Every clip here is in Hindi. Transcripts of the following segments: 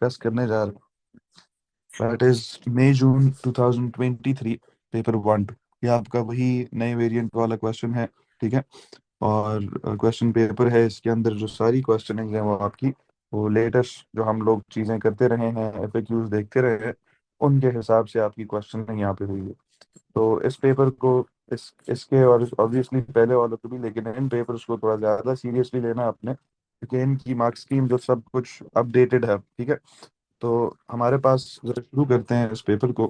डिस्कस करने जा रहे हैं that is May June 2023 paper one two. ये आपका वही नए वेरिएंट वाला क्वेश्चन है। ठीक है। और क्वेश्चन पेपर है, इसके अंदर जो सारी क्वेश्चन हैं वो आपकी वो लेटेस्ट जो हम लोग चीज़ें करते रहे हैं, एफएक्यूज देखते रहे हैं, उनके हिसाब से आपकी क्वेश्चन यहाँ पे हुई है। तो इस पेपर को इसके और ऑब्वियसली पहले वालों को भी, लेकिन इन पेपर्स को थोड़ा ज़्यादा सीरियसली लेना आपने, क्योंकि इनकी मार्क स्कीम जो सब कुछ अपडेटेड है। ठीक है। तो हमारे पास जरा शुरू करते हैं इस पेपर को।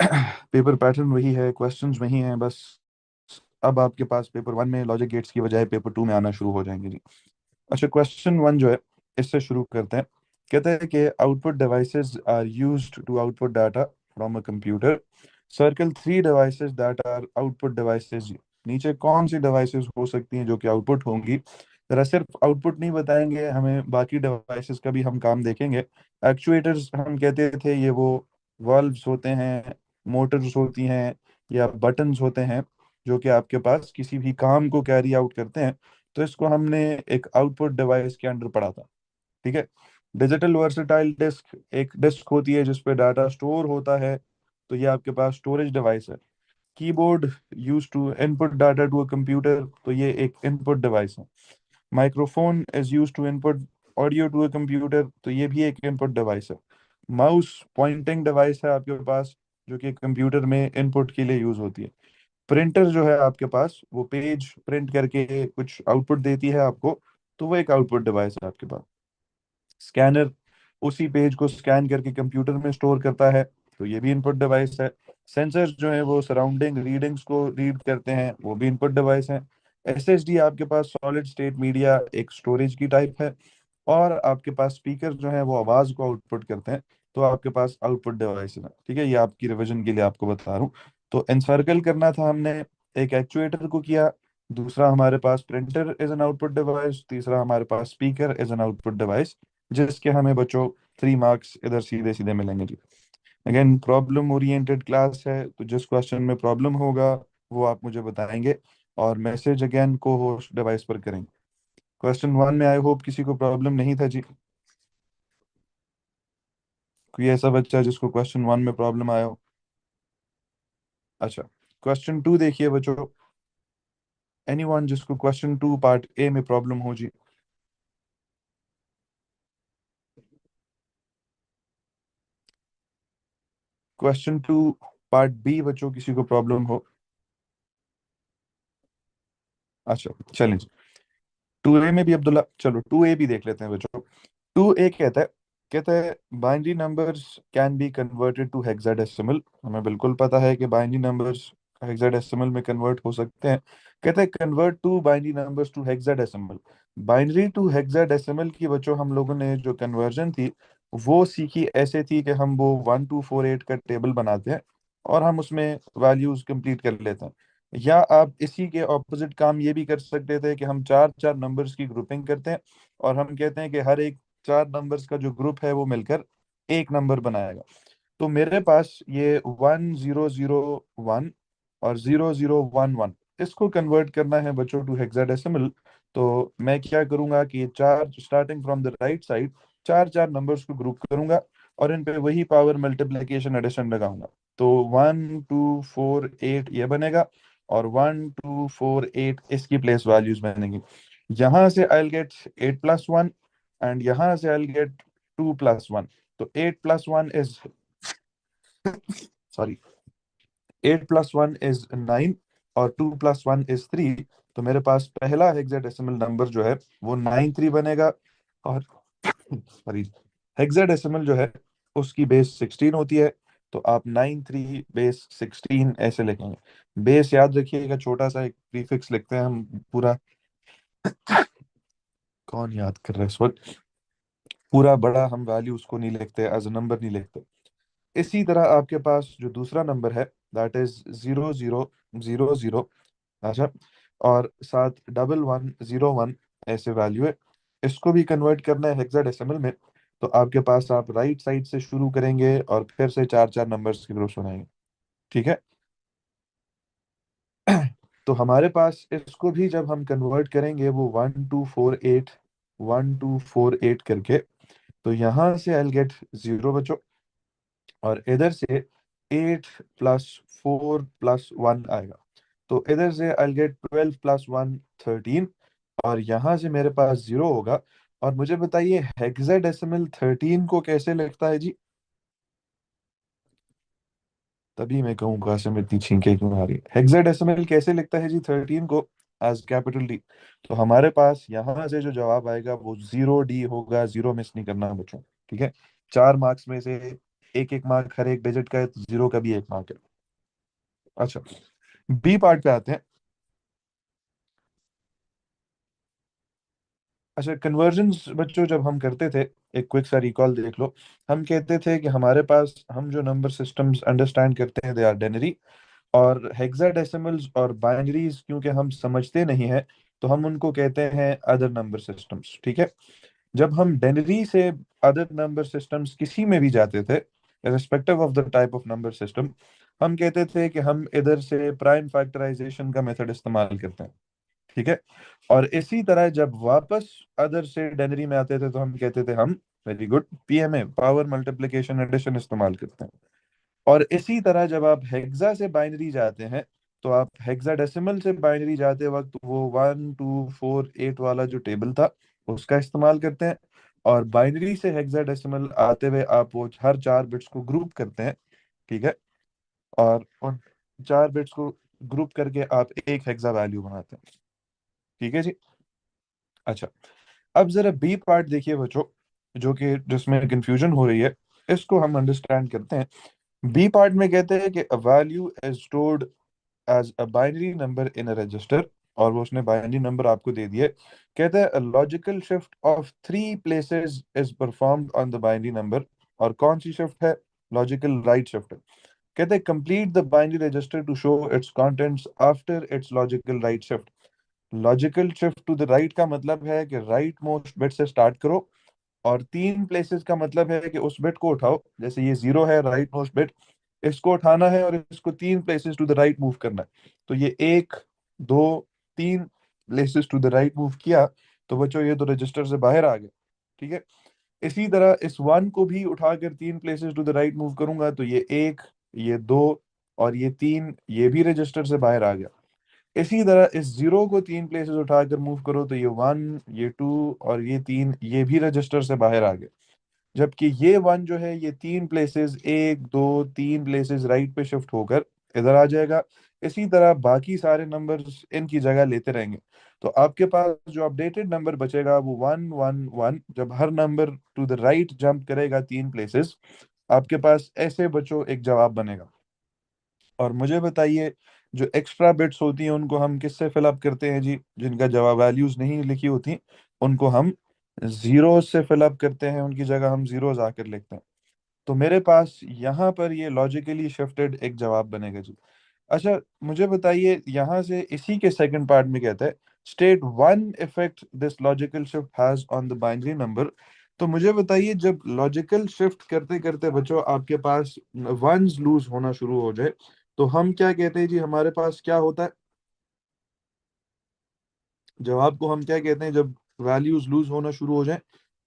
पेपर पैटर्न वही है, क्वेश्चंस वही हैं, बस अब आपके पास पेपर वन में लॉजिक गेट्स की बजाय पेपर टू में आना शुरू हो जाएंगे जी। अच्छा, क्वेश्चन वन जो है, इससे शुरू करते हैं। कहते हैं कि output devices are used to output data from a computer. Circle three devices that are output devices. नीचे कौन सी डिवाइसेस हो सकती हैं जो कि आउटपुट होंगी। जरा सिर्फ आउटपुट नहीं बताएंगे हमें, बाकी डिवाइसेस का भी हम काम देखेंगे। एक्चुएटर्स हम कहते थे, ये वो वाल्व्स होते हैं, मोटर्स होती हैं, या बटन्स होते हैं जो कि आपके पास किसी भी काम को कैरी आउट करते हैं। तो इसको हमने एक आउटपुट डिवाइस के अंडर पढ़ा था। ठीक है। डिजिटल वर्सटाइल डिस्क, एक डिस्क होती है जिसपे डाटा स्टोर होता है, तो ये आपके पास स्टोरेज डिवाइस है। Keyboard use to input data to a computer, तो ये एक इनपुट डिवाइस है। Microphone is use to input audio to a computer, तो ये भी एक इनपुट डिवाइस है। माउस पॉइंटिंग डिवाइस है आपके पास, जो कि कंप्यूटर में इनपुट के लिए यूज होती है। प्रिंटर जो है आपके पास, वो पेज प्रिंट करके कुछ आउटपुट देती है आपको, तो वो एक आउटपुट डिवाइस है आपके पास। स्कैनर उसी पेज को स्कैन करके कंप्यूटर में स्टोर करता है, तो ये भी इनपुट डिवाइस है। सेंसर जो है वो सराउंडिंग रीडिंग्स को रीड करते हैं, वो भी इनपुट डिवाइस है। एसएसडी आपके पास सॉलिड स्टेट मीडिया, एक स्टोरेज की टाइप है। और आपके पास स्पीकर जो है वो आवाज को आउटपुट करते हैं, तो आपके पास आउटपुट डिवाइस है। ठीक है, ये आपकी रिवीजन के लिए आपको बता रहा हूँ। तो एनसर्कल करना था हमने, एक एक्चुएटर को किया। दूसरा हमारे पास printer is an output device. तीसरा हमारे पास speaker is an output device, जिसके हमें बच्चों 3 मार्क्स इधर सीधे सीधे मिलेंगे जी। अगेन प्रॉब्लम ओरिएंटेड क्लास है, तो जिस क्वेश्चन में प्रॉब्लम होगा वो आप मुझे बताएंगे, और मैसेज अगेन को होस्ट डिवाइस पर करेंगे। क्वेश्चन वन में आई होप किसी को प्रॉब्लम नहीं था जी। कोई ऐसा बच्चा जिसको क्वेश्चन वन में प्रॉब्लम आया हो? अच्छा, क्वेश्चन टू देखिए बच्चों। एनीवन जिसको क्वेश्चन टू पार्ट ए में प्रॉब्लम हो जी? क्वेश्चन टू पार्ट बी बच्चों किसी को प्रॉब्लम हो? अच्छा चलें जी। टू ए में भी अब्दुल्ला, चलो टू ए भी देख लेते हैं बच्चों। टू ए कहता है binary numbers can be converted to hexadecimal. हमें बिल्कुल पता है कि बाइनरी नंबर्स हेक्साडेसिमल में कन्वर्ट हो सकते हैं। कहता है convert to binary numbers to hexadecimal. Binary to hexadecimal की बच्चों हम लोगों ने जो कन्वर्जन थी वो सीखी, ऐसे थी कि हम वो 1248 का टेबल बनाते हैं और हम उसमें वैल्यूज कंप्लीट कर लेते हैं। या आप इसी के ऑपोजिट काम ये भी कर सकते थे कि हम चार चार नंबर्स की ग्रुपिंग करते हैं, और हम कहते हैं कि हर एक चार नंबर्स का जो ग्रुप है वो मिलकर एक नंबर बनाएगा। तो मेरे पास ये 1001 और 0011, इसको कन्वर्ट करना है बच्चों टू हेक्साडेसिमल। तो मैं क्या करूंगा कि ये चार, starting from the right side, चार चार नंबर्स को ग्रुप करूंगा और इन पे वही पावर मल्टीप्लिकेशन एडिशन लगाऊंगा। तो 1248 ये बनेगा, और 1248 इसकी प्लेस वैल्यूज बनेंगी। यहाँ से आई गेट 8+1, एंड यहाँ से आई गेट 2+1। तो 8+1 इज, सॉरी, 8+1 इज 9, और 2+1 इज 3। तो मेरे पास पहला हेक्साडेसिमल नंबर जो है वो 93 बनेगा। और सॉरी, हेक्साडेसिमल जो है उसकी बेस 16 होती है। तो आप 93 बेस 16 ऐसे लिखेंगे। बेस याद रखिएगा, छोटा सा एक प्रीफिक्स लिखते हैं हम पूरा। कौन याद कर रहा है इस वक्त? पूरा बड़ा हम वैल्यू उसको नहीं लिखते, एज अ नंबर नहीं लिखते। इसी तरह आपके पास जो दूसरा नंबर है, दैट इज 0000। अच्छा, और साथ 1101 ऐसे वैल्यू है। इसको भी कन्वर्ट करना है हेक्साडेसिमल में। तो आपके पास आप राइट साइड से शुरू करेंगे और फिर से चार चार नंबर्स के ग्रुप्स बनाएंगे। ठीक है। तो हमारे पास इसको भी जब हम कन्वर्ट करेंगे वो 1248 करके, तो यहाँ से आई गेट 0 बच्चों, और इधर से 8 + 4 + 1 आएगा। तो इधर से आई गेट 12 + 1 13, और यहाँ से मेरे पास 0 होगा। और मुझे बताइए हेक्साडेसिमल 13 को कैसे लिखता है जी? तभी मैं कहूँ कासिम इतनी छींके क्यों आ रही है। हेक्साडेसिमल कैसे लिखता है जी 13 को? As capital D. तो हमारे पास यहाँ से जो जवाब आएगा वो 0D होगा, 0 मिस नहीं करना बच्चों। ठीक है, 4 मार्क्स में से एक एक मार्क हर एक डिजिट का है, तो 0 का भी 1 मार्क है। अच्छा, बी पार्ट पे आते हैं। अच्छा, कन्वर्जन्स बच्चों जब हम करते थे, एक क्विक सा रिकॉल देख लो। हम कहते थे कि हमारे पास, हम जो नंबर सिस्टम्स अंडरस्टैंड करते हैं दे आर डेनरी, और हेक्साडेसिमल्स और बाइनरीज क्योंकि हम समझते नहीं है, तो हम उनको कहते हैं अदर नंबर सिस्टम्स। ठीक है, जब हम डेनरी से अदर नंबर सिस्टम्स किसी में भी जाते थे, respective of the type of number system, हम कहते थे कि हम इधर से प्राइम फैक्टराइजेशन का मेथड इस्तेमाल करते हैं। ठीक है, और इसी तरह जब वापस अदर से डेनरी में आते थे तो हम कहते थे हम, very good, PMA, power multiplication addition इस्तेमाल करते हैं। और इसी तरह जब आप हेक्सा से बाइनरी जाते हैं, तो आप हेक्साडेसिमल से बाइनरी जाते वक्त वो 1 2 4 8 वाला जो टेबल था उसका इस्तेमाल करते हैं। और बाइनरी से हेक्साडेसिमल आते हुए आप वो हर 4 बिट्स को ग्रुप करते हैं। ठीक है, और उन 4 बिट्स को ग्रुप करके आप एक हेक्सा वैल्यू बनाते हैं। ठीक है जी। अच्छा, अब जरा बी पार्ट देखिए बच्चों, जो कि जिसमें कंफ्यूजन हो रही है, इसको हम अंडरस्टैंड करते हैं। बी पार्ट में कहते हैं कि a value is stored as a binary number in a register, और वो उसने बाइनरी नंबर आपको दे दिए। कहते हैं a logical shift of 3 places is performed on the binary number. और कौन सी शिफ्ट है? लॉजिकल राइट शिफ्ट है। कहते हैं complete the binary register to show its contents after its logical right shift. Logical shift to the right का मतलब है कि राइट मोस्ट बिट से स्टार्ट करो, और 3 प्लेसेस का मतलब है कि उस बिट को उठाओ। जैसे ये 0 है, राइट मोस्ट बिट, इसको उठाना है और इसको 3 places to the right move करना है। तो ये 1 2 3 places to the right move किया, तो बच्चों ये तो रजिस्टर से बाहर आ गया। ठीक है, इसी तरह इस 1 को भी उठाकर 3 places to the right move करूंगा, तो ये 1, ये 2 और ये 3, ये भी रजिस्टर से बाहर आ गया। इसी तरह इस 0 को 3 प्लेसेस उठाकर मूव करो, तो ये 1, ये 2 और ये 3, ये भी रजिस्टर से बाहर आ गए। जबकि ये 1 जो है, ये 3 प्लेसेस, 1 2 3 प्लेसेस राइट पे शिफ्ट होकर इधर आ जाएगा। इसी तरह बाकी सारे नंबर्स इनकी जगह लेते रहेंगे। तो आपके पास जो अपडेटेड नंबर बचेगा वो 1 1 1। जब हर number to the right jump करेगा 3 प्लेसेस, आपके पास ऐसे बच्चों एक जवाब बनेगा। और मुझे बताइए, जो एक्स्ट्रा बिट्स होती हैं उनको हम किससे फिलअप करते हैं जी? जिनका जवाब वैल्यूज नहीं लिखी होती, उनको हम जीरो से फिलअप करते हैं, उनकी जगह हम जीरोज आकर लिखते हैं। तो मेरे पास यहाँ पर ये लॉजिकली शिफ्टेड एक जवाब बनेगा जी। अच्छा, मुझे बताइए यहाँ से इसी के सेकंड पार्ट में कहता है state one effect this logical shift has on the binary number. तो मुझे बताइए, जब लॉजिकल शिफ्ट करते करते बच्चों आपके पास वंस लूज होना शुरू हो जाए, तो हम क्या कहते हैं जी? हमारे पास क्या होता है? जवाब को हम क्या कहते हैं जब वैल्यूज लूज होना शुरू हो जाए?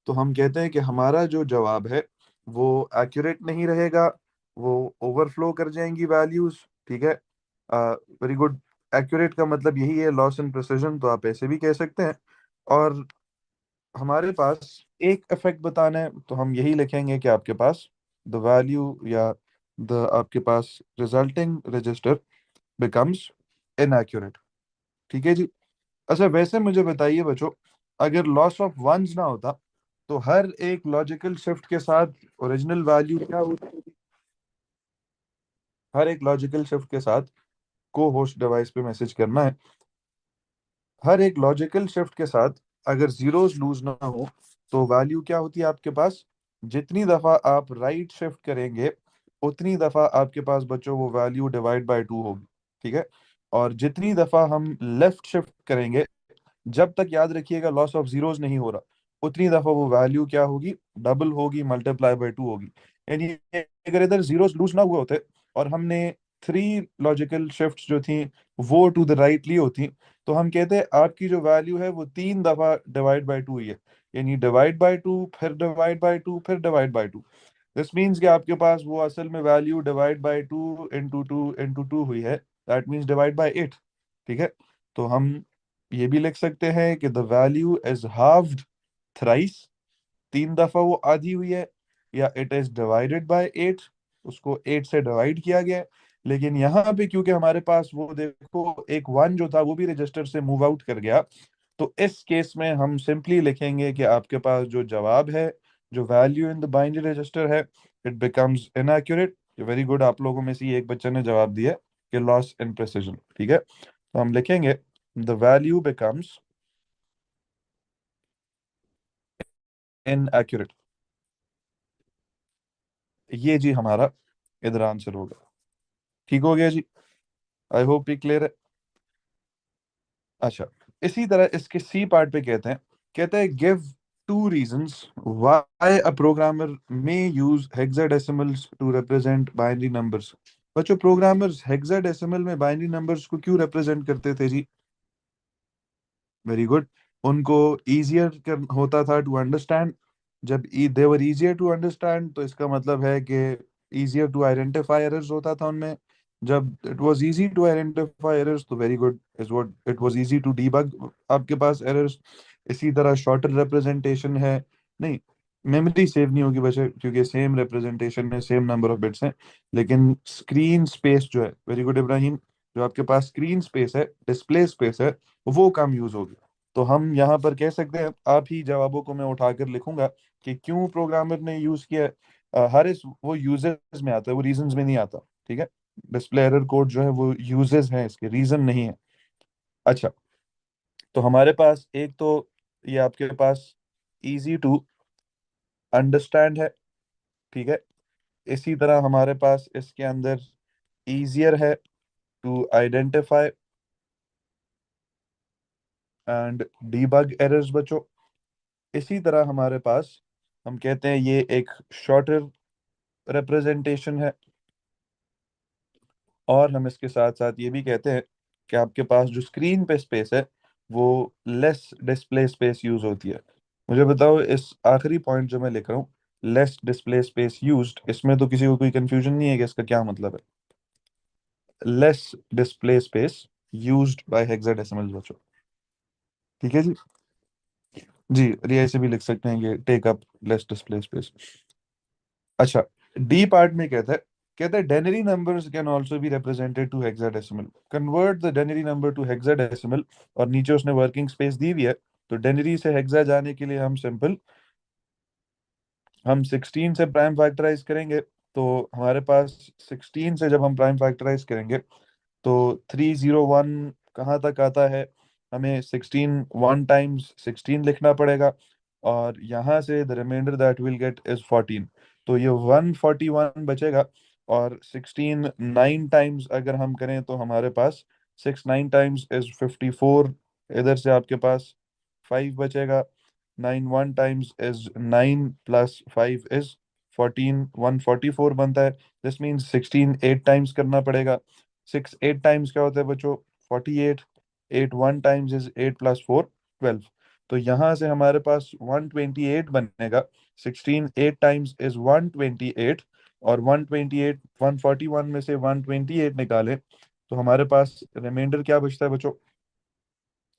तो हम कहते हैं कि हमारा जो जवाब है वो एक्यूरेट नहीं रहेगा, वो ओवरफ्लो कर जाएंगी वैल्यूज। ठीक है, वेरी गुड। एक्यूरेट का मतलब यही है, लॉस इन प्रिसिजन, तो आप ऐसे भी कह सकते हैं। और हमारे पास एक इफेक्ट बताना है, तो हम यही लिखेंगे कि आपके पास द वैल्यू या द आपके पास रिजल्टिंग रजिस्टर बिकम्स इनएक्यूरेट। ठीक है जी। अच्छा, वैसे मुझे बताइए बच्चों, अगर लॉस ऑफ वंस ना होता, तो हर एक लॉजिकल शिफ्ट के साथ ओरिजिनल वैल्यू क्या होती? हर एक लॉजिकल शिफ्ट के साथ को होस्ट डिवाइस पे मैसेज करना है। हर एक लॉजिकल शिफ्ट के साथ अगर जीरोस लूज ना हो, तो वैल्यू क्या होती है आपके पास? जितनी दफा आप राइट शिफ्ट करेंगे, उतनी दफा आपके पास बच्चों वो वैल्यू डिवाइड बाय 2 होगी। ठीक है, और जितनी दफा हम लेफ्ट शिफ्ट करेंगे, जब तक याद रखिएगा लॉस ऑफ जीरोस नहीं हो रहा, उतनी दफा वो वैल्यू क्या होगी? डबल होगी, मल्टीप्लाई बाय 2 होगी। यानी अगर इधर जीरोस लूज ना हुए होते और हमने 3 लॉजिकल शिफ्ट जो थी वो टू द राइट ली होती, तो हम कहते हैं आपकी जो वैल्यू है वो 3 दफा डिवाइड बाय 2 ही है। यानी डिवाइड बाय टू, फिर डिवाइड बाय टू, फिर divide by two. This means कि आपके पास वो असल में value divide by two into two हुई है, that means divide by eight. ठीक है, तो हम ये भी लिख सकते हैं कि the value is halved thrice, 3 दफा वो आधी हुई है, या it is divided by eight, उसको एट से डिवाइड किया गया है। लेकिन यहाँ पे क्योंकि हमारे पास वो देखो एक वन जो था वो भी रजिस्टर से मूव आउट कर गया, तो इस केस में हम सिंपली लिखेंगे कि आपके पास जो जवाब है, जो value in the binary register है, it becomes inaccurate. Very good, आप लोगों में से ही एक बच्चे ने जवाब दिया कि लॉस इन प्रिसिजन। ठीक है, तो हम लिखेंगे द वैल्यू बिकम्स इनएक्यूरेट। ये जी हमारा इधर आंसर होगा। ठीक हो गया जी, आई होप ये क्लियर है। अच्छा, इसी तरह इसके सी पार्ट पे कहते हैं give two reasons why a programmer may use hexadecimals to represent binary numbers. बच्चों, प्रोग्रामर्स हेक्साडेसिमल में बाइनरी नंबर्स को क्यों रिप्रेजेंट करते थे जी? वेरी गुड, उनको इजियर होता था टू अंडरस्टैंड। जब they were easier to understand तो इसका मतलब है कि इजियर टू आइडेंटिफाई एरर्स होता था उनमें। जब it was easy to identify errors तो very good is what it was easy to debug आपके पास एरर्स। इसी तरह शॉर्टर रिप्रेजेंटेशन है, नहीं मेमोरी सेव नहीं होगी वैसे क्योंकि सेम रिप्रेजेंटेशन है, सेम नंबर ऑफ बिट्स हैं, लेकिन स्क्रीन स्पेस जो है, वेरी गुड इब्राहिम, जो आपके पास स्क्रीन स्पेस है, डिस्प्ले स्पेस है, वो कम यूज होगी। तो हम यहाँ पर कह सकते हैं, आप ही जवाबों को मैं उठाकर लिखूंगा कि क्यों प्रोग्रामर ने यूज किया है। हर इस वो यूजेस में आता है, वो रीजंस में नहीं आता। ठीक है, डिस्प्ले एरर कोड जो है वो यूजेस हैं, इसके रीजन नहीं है। अच्छा, तो हमारे पास एक तो ये आपके पास इजी टू अंडरस्टैंड है। ठीक है, इसी तरह हमारे पास इसके अंदर easier है to identify and debug errors बच्चों। इसी तरह हमारे पास हम कहते हैं ये एक शॉर्टर रिप्रेजेंटेशन है। और हम इसके साथ साथ ये भी कहते हैं कि आपके पास जो स्क्रीन पे स्पेस है वो लेस डिस्प्ले स्पेस यूज होती है। मुझे बताओ, इस आखिरी पॉइंट जो मैं लिख रहा हूँ, लेस डिस्प्ले स्पेस यूज्ड, इसमें तो किसी को कोई कंफ्यूजन नहीं है कि इसका क्या मतलब है? Less display space used by hexadecimal बच्चों। ठीक है जी। जी, और ये ऐसे भी लिख सकते हैं कि take up less display space. अच्छा, डी पार्ट में कहता है denary numbers can also be represented to hexadecimal, convert the denary number to hexadecimal. और नीचे उसने वर्किंग स्पेस दी हुई है, तो डेनरी से हेक्सा जाने के लिए हम 16 से प्राइम फैक्टराइज करेंगे। तो हमारे पास 16 से जब हम प्राइम फैक्टराइज करेंगे तो 301 कहाँ तक आता है? हमें 16 1 टाइम्स 16 लिखना पड़ेगा, और यहाँ से the remainder that will get is 14। तो ये 141 बचेगा। और 16 9 टाइम्स अगर हम करें तो हमारे पास 6 9 टाइम्स इज 54। इधर से आपके पास 5 बचेगा। 9 1 टाइम्स इज 9 प्लस 5 इज 14, 144 बनता है। दिस मीन्स 16 8 टाइम्स करना पड़ेगा। 6 8 टाइम्स क्या होता है बच्चों? 48। 8 1 टाइम्स इज 8 प्लस 4 12। तो यहाँ से हमारे पास 128 बनेगा। 16 8 टाइम्स इज 128। और 128 141 में से 128 निकालें तो हमारे पास रिमाइंडर क्या बचता है बच्चों?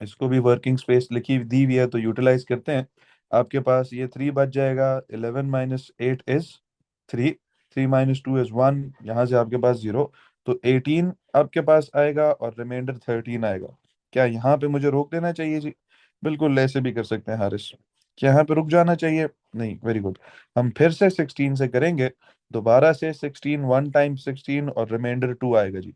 इसको भी वर्किंग स्पेस लिखी दी हुई है तो यूटिलाइज करते हैं। आपके पास ये 3 बच जाएगा। 11 - 8 इज 3। 3 - 2 इज 1, यहाँ से आपके पास 0। तो 18 आपके पास आएगा और रिमाइंडर 13 आएगा। क्या यहाँ पे मुझे रोक देना चाहिए जी? बिल्कुल, ऐसे भी कर सकते हैं हारिस। क्या यहाँ पे रुक जाना चाहिए? नहीं, वेरी गुड। हम फिर से 16 से करेंगे, दोबारा से 16 1 टाइम 16 और रिमाइंडर 2 आएगा जी।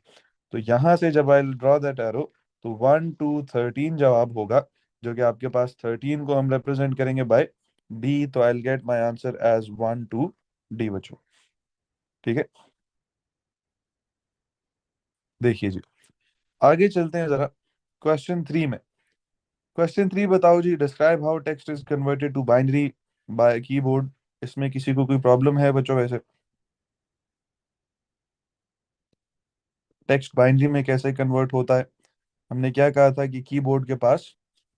तो यहां से जब आई ड्रॉ दैट एरो तो 1 2 13 जवाब होगा, जो कि आपके पास 13 को हम रिप्रेजेंट करेंगे बाय डी। तो I get my answer as 1 2 D बच्चों। ठीक है, देखिए जी, आगे चलते हैं जरा क्वेश्चन 3 में। क्वेश्चन 3 बताओ जी, describe how text is converted to binary by keyboard. इसमें किसी को कोई प्रॉब्लम है बच्चों? वैसे टेक्स्ट बाइनरी में कैसे कन्वर्ट होता है? हमने क्या कहा था कि कीबोर्ड के पास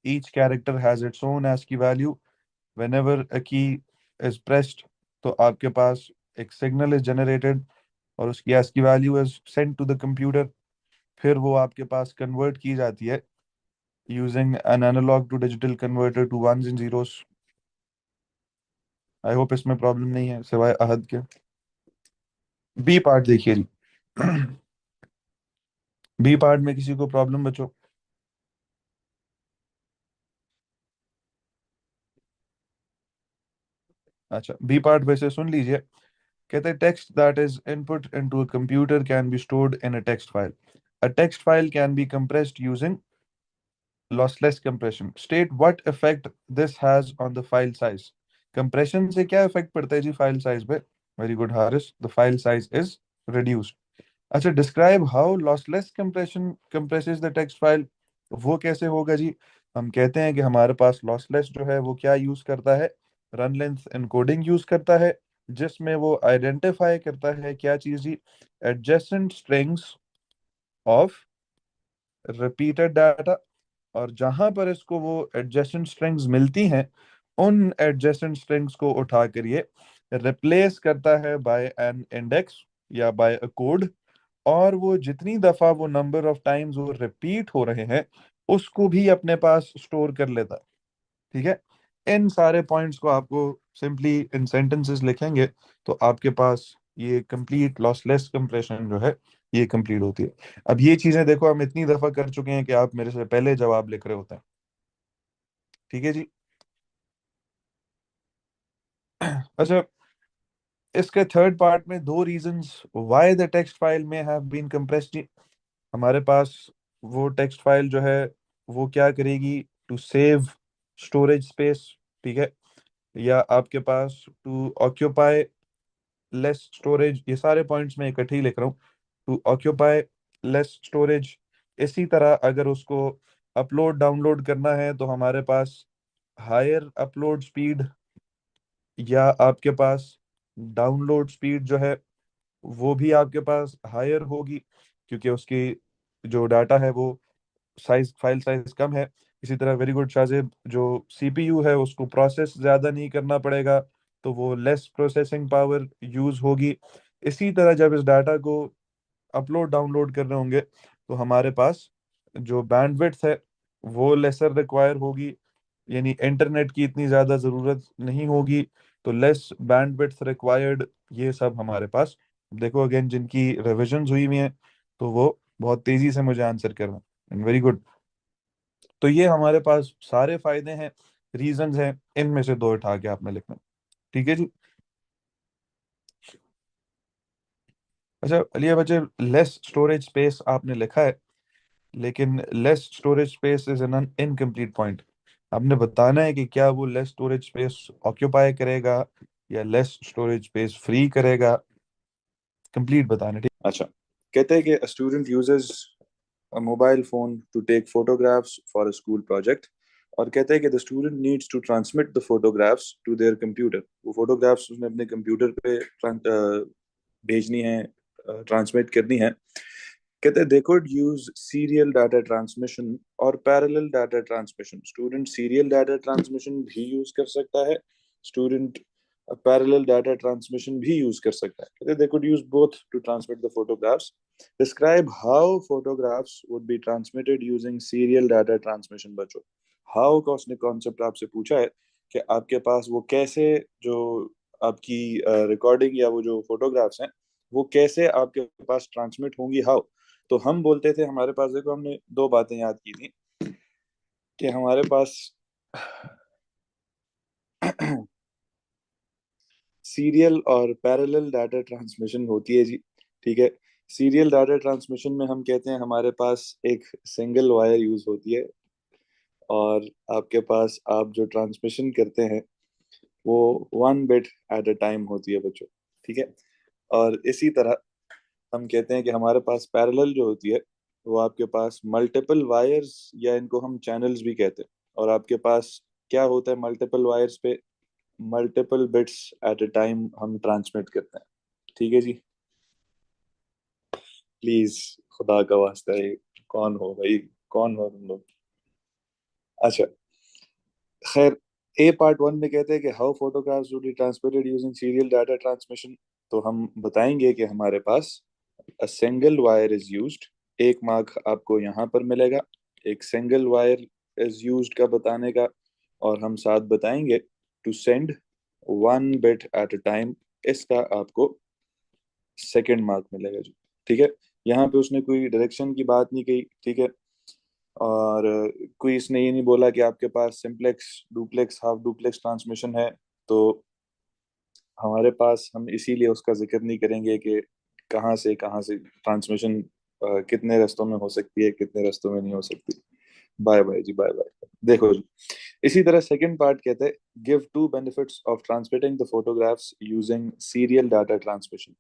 each character has its own ASCII value. whenever a key is pressed, तो आपके पास एक सिग्नल इज जनरेटेड और उसकी ASCII value is sent to the computer. फिर वो आपके पास कन्वर्ट की जाती है using an analogue to digital converter to ones and zeros. I hope इसमें प्रॉब्लम नहीं है सिवाय अहद के। बी पार्ट देखिए जी। बी पार्ट में किसी को प्रॉब्लम बचो? अच्छा, बी पार्ट वैसे सुन लीजिए। कहते हैं text that is input into a computer can be stored in a text file. A text file can be compressed using lossless compression. State what effect this has on the file size. Compression से क्या इफेक्ट पड़ता है जी फाइल साइज पे? Very good Haris, the file size is reduced. अच्छा, describe how lossless compression compresses the text file. वो कैसे होगा जी? हम कहते हैं कि हमारे पास लॉसलेस जो है वो क्या यूज करता है? रन लेंथ एनकोडिंग यूज करता है, जिसमें वो आइडेंटिफाई करता है क्या चीज जी? Adjacent strings of repeated data. और जहां पर इसको वो एडजेसेंट स्ट्रिंग्स मिलती हैं, उन एडजेसेंट स्ट्रिंग्स को उठा कर ये रिप्लेस करता है बाय एन इंडेक्स या बाय अ कोड। और वो जितनी दफा वो नंबर ऑफ टाइम्स वो रिपीट हो रहे हैं, उसको भी अपने पास स्टोर कर लेता है। ठीक है। इन सारे पॉइंट्स को आपको सिंपली इन सेंटेंसेस लिखेंगे तो आपके पास ये कंप्लीट लॉसलेस कंप्रेशन जो है ये कंप्लीट होती है। अब ये चीजें देखो हम इतनी दफा कर चुके हैं कि आप मेरे से पहले जवाब लिख रहे होते हैं। ठीक है जी। अच्छा, इसके थर्ड पार्ट में दो reasons why the text file में हैव बीन कंप्रेस्ड। हमारे पास वो टेक्स्ट फाइल जो है वो क्या करेगी? To save storage space. ठीक है। या आपके पास टू ऑक्यूपाई लेस स्टोरेज। ये सारे पॉइंट्स मैं इकट्ठे ही लिख रहा हूँ। To occupy less storage. इसी तरह अगर उसको अपलोड डाउनलोड करना है तो हमारे पास हायर अपलोड स्पीड या आपके पास डाउनलोड स्पीड जो है वो भी आपके पास हायर होगी, क्योंकि उसकी जो डाटा है वो साइज फाइल साइज कम है। इसी तरह वेरी गुड शाहजेब, जो CPU है उसको प्रोसेस ज्यादा नहीं करना पड़ेगा, तो वो लेस प्रोसेसिंग पावर यूज होगी। इसी तरह जब इस डाटा को अपलोड डाउनलोड कर रहे होंगे तो हमारे पास जो बैंडविड्थ है वो लेसर रिक्वायर होगी, यानी इंटरनेट की इतनी ज्यादा जरूरत नहीं होगी, तो लेस बैंडविड्थ रिक्वायर्ड। ये सब हमारे पास देखो अगेन जिनकी रिविजन हुई हुई हैं तो वो बहुत तेजी से मुझे आंसर कर रहे हैं। Very good. तो ये हमारे पास सारे फायदे हैं, रीजंस हैं, इनमें से दो उठा के आपने लिखना। ठीक है जी। अच्छा अलिया बच्चे, लेस स्टोरेज स्पेस आपने लिखा है, लेकिन less storage space is an incomplete point. आपने बताना है कि क्या वो लेस स्टोरेज स्पेस ऑक्यूपाई करेगा या लेस स्टोरेज स्पेस फ्री करेगा। कंप्लीट बताना, ठीक। अच्छा, कहते हैं कि a student uses a mobile phone to take photographs for a school project। और कहते हैं कि the student needs to transmit the photographs to their computer। वो photographs उसने अपने कंप्यूटर पे भेजनी है, ट्रांसमिट करनी है। कहते हैं they could use serial data transmission और parallel data transmission. Student serial data transmission भी यूज कर सकता है, स्टूडेंट पैरेलल डाटा ट्रांसमिशन भी यूज कर सकता है। कहते हैं they could use both to transmit the photographs. Describe how photographs would be transmitted using serial data transmission. बच्चों, हाउ का उसने कॉन्सेप्ट आपसे पूछा है कि आपके पास वो कैसे जो आपकी रिकॉर्डिंग या वो जो फोटोग्राफ्स हैं वो कैसे आपके पास ट्रांसमिट होंगी। हाउ, तो हम बोलते थे हमारे पास, देखो हमने दो बातें याद की थी कि हमारे पास सीरियल और पैरेलल डाटा ट्रांसमिशन होती है जी। ठीक है। सीरियल डाटा ट्रांसमिशन में हम कहते हैं हमारे पास एक सिंगल वायर यूज होती है और आपके पास आप जो ट्रांसमिशन करते हैं वो 1 बिट एट अ टाइम होती है बच्चों। ठीक है। और इसी तरह हम कहते हैं कि हमारे पास पैरेलल जो होती है वो आपके पास मल्टीपल वायर्स या इनको हम चैनल्स भी कहते हैं। और आपके पास क्या होता है मल्टीपल वायर्स पे? Multiple bits eight a time हम ट्रांसमिट करते हैं। ठीक है जी। प्लीज, खुदा का वास्ता है, कौन हो भाई, कौन हो तुम लोग? अच्छा, खैर, ए पार्ट वन में कहते हैं कि how photographs would be transmitted using serial data transmission. तो हम बताएंगे कि हमारे पास a single wire is used. एक मार्क आपको यहाँ पर मिलेगा, एक सिंगल वायर इज यूज्ड का बताने का। और हम साथ बताएंगे to send one bit at a time, इसका आपको सेकंड मार्क मिलेगा जी। ठीक है, यहाँ पे उसने कोई डायरेक्शन की बात नहीं कही। ठीक है, और कोई इसने ये नहीं बोला कि आपके पास simplex duplex half duplex transmission है। तो हमारे पास, हम इसीलिए उसका जिक्र नहीं करेंगे कि कहाँ से ट्रांसमिशन कितने रास्तों में हो सकती है, कितने रास्तों में नहीं हो सकती। बाय बाय जी, बाय बाय। देखो जी, इसी तरह सेकंड पार्ट कहते हैं give two benefits of transmitting the photographs using serial data transmission.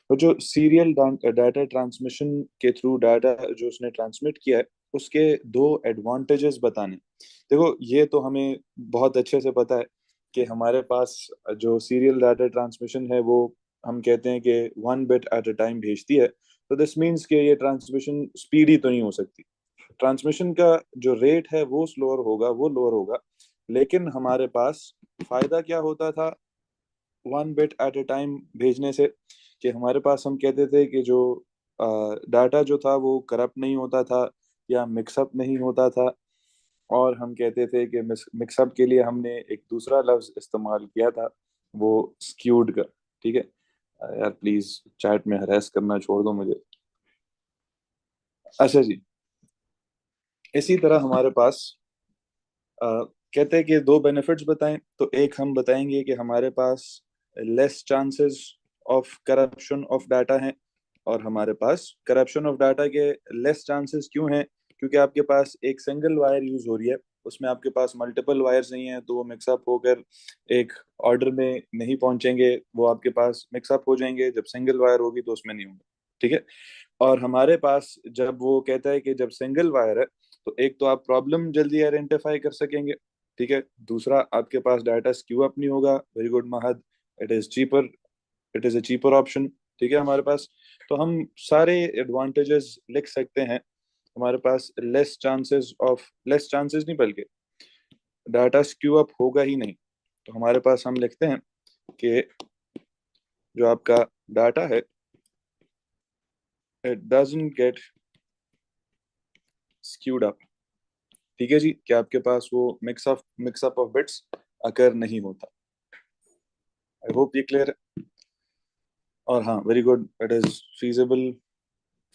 तो जो सीरियल डाटा ट्रांसमिशन के थ्रू डाटा जो उसने ट्रांसमिट किया है, उसके दो एडवांटेजेस बताने। देखो, ये तो हमें बहुत अच्छे से पता है कि हमारे पास जो सीरियल डाटा ट्रांसमिशन है वो, हम कहते हैं कि one bit at a time भेजती है। तो दिस मीन्स कि ये ट्रांसमिशन स्पीडी तो नहीं हो सकती। ट्रांसमिशन का जो रेट है वो स्लोअर होगा, वो लोअर होगा। लेकिन हमारे पास फायदा क्या होता था one bit at a time भेजने से, कि हमारे पास, हम कहते थे कि जो डाटा जो था वो करप्ट नहीं होता था या मिक्सअप नहीं होता था। और हम कहते थे कि मिक्सअप के लिए हमने एक दूसरा लफ्ज इस्तेमाल किया था, वो स्क्यूड का। ठीक है, यार प्लीज चैट में हरेस करना छोड़ दो मुझे। अच्छा जी, इसी तरह हमारे पास कहते हैं कि दो बेनिफिट्स बताएं। तो एक हम बताएंगे कि हमारे पास less chances of corruption of data हैं। और हमारे पास करप्शन ऑफ डाटा के लेस चांसेस क्यों हैं? क्योंकि आपके पास एक सिंगल वायर यूज हो रही है, उसमें आपके पास मल्टीपल वायर्स नहीं है, तो वो मिक्सअप होकर एक ऑर्डर में नहीं पहुंचेंगे। वो आपके पास मिक्सअप हो जाएंगे, जब सिंगल वायर होगी तो उसमें नहीं होंगे। ठीक है, और हमारे पास जब वो कहता है कि जब सिंगल वायर है, तो एक तो आप प्रॉब्लम जल्दी आइडेंटिफाई कर सकेंगे। ठीक है, दूसरा आपके पास डाटा स्क्यू अप नहीं होगा। Very good Mahad, it is cheaper, it is a cheaper option. ठीक है हमारे पास, तो हम सारे एडवांटेजेस लिख सकते हैं। हमारे पास लेस चांसेस नहीं, बल्कि डाटा स्क्यू अप होगा ही नहीं। तो हमारे पास हम लिखते हैं कि जो आपका डाटा है, it doesn't get skewed up. ठीक है जी, कि आपके पास वो मिक्सअप ऑफ बिट्स अकर नहीं होता। आई होप ये क्लियर है। और हाँ, very good, it is feasible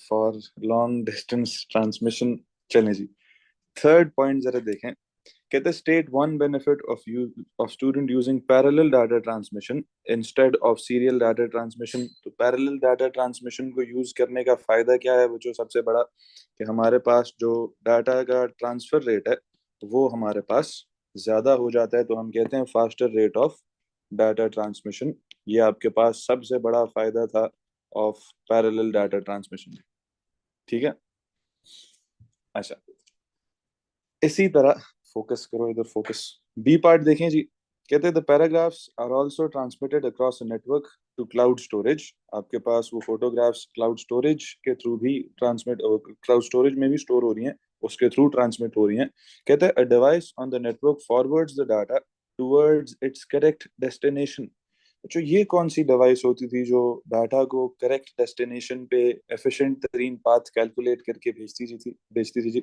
for long distance transmission. चलें जी, थर्ड पॉइंट जरा देखें। कहते हैं state one benefit of student using parallel data transmission instead of serial data transmission. तो पैरेलल डाटा ट्रांसमिशन को यूज करने का फायदा क्या है? वो जो सबसे बड़ा, कि हमारे पास जो डाटा का ट्रांसफर रेट है वो हमारे पास ज्यादा हो जाता है। तो हम कहते हैं faster rate of data transmission. ये आपके पास सबसे बड़ा फायदा था ऑफ पैरेलल डाटा ट्रांसमिशन। ठीक है, अच्छा, इसी तरह फोकस करो इधर, फोकस। बी पार्ट देखें जी। कहते हैं the paragraphs are also transmitted across a network to cloud storage. आपके पास वो फोटोग्राफ्स क्लाउड स्टोरेज के थ्रू भी ट्रांसमिट, क्लाउड स्टोरेज में भी स्टोर हो रही हैं, उसके थ्रू ट्रांसमिट हो रही हैं। कहते हैं a device on the network forwards the data towards it's correct destination. जो ये कौन सी डिवाइस होती थी जो डाटा को करेक्ट डेस्टिनेशन पे एफिशिएंट तरीन पाथ कैलकुलेट करके भेजती थी जी?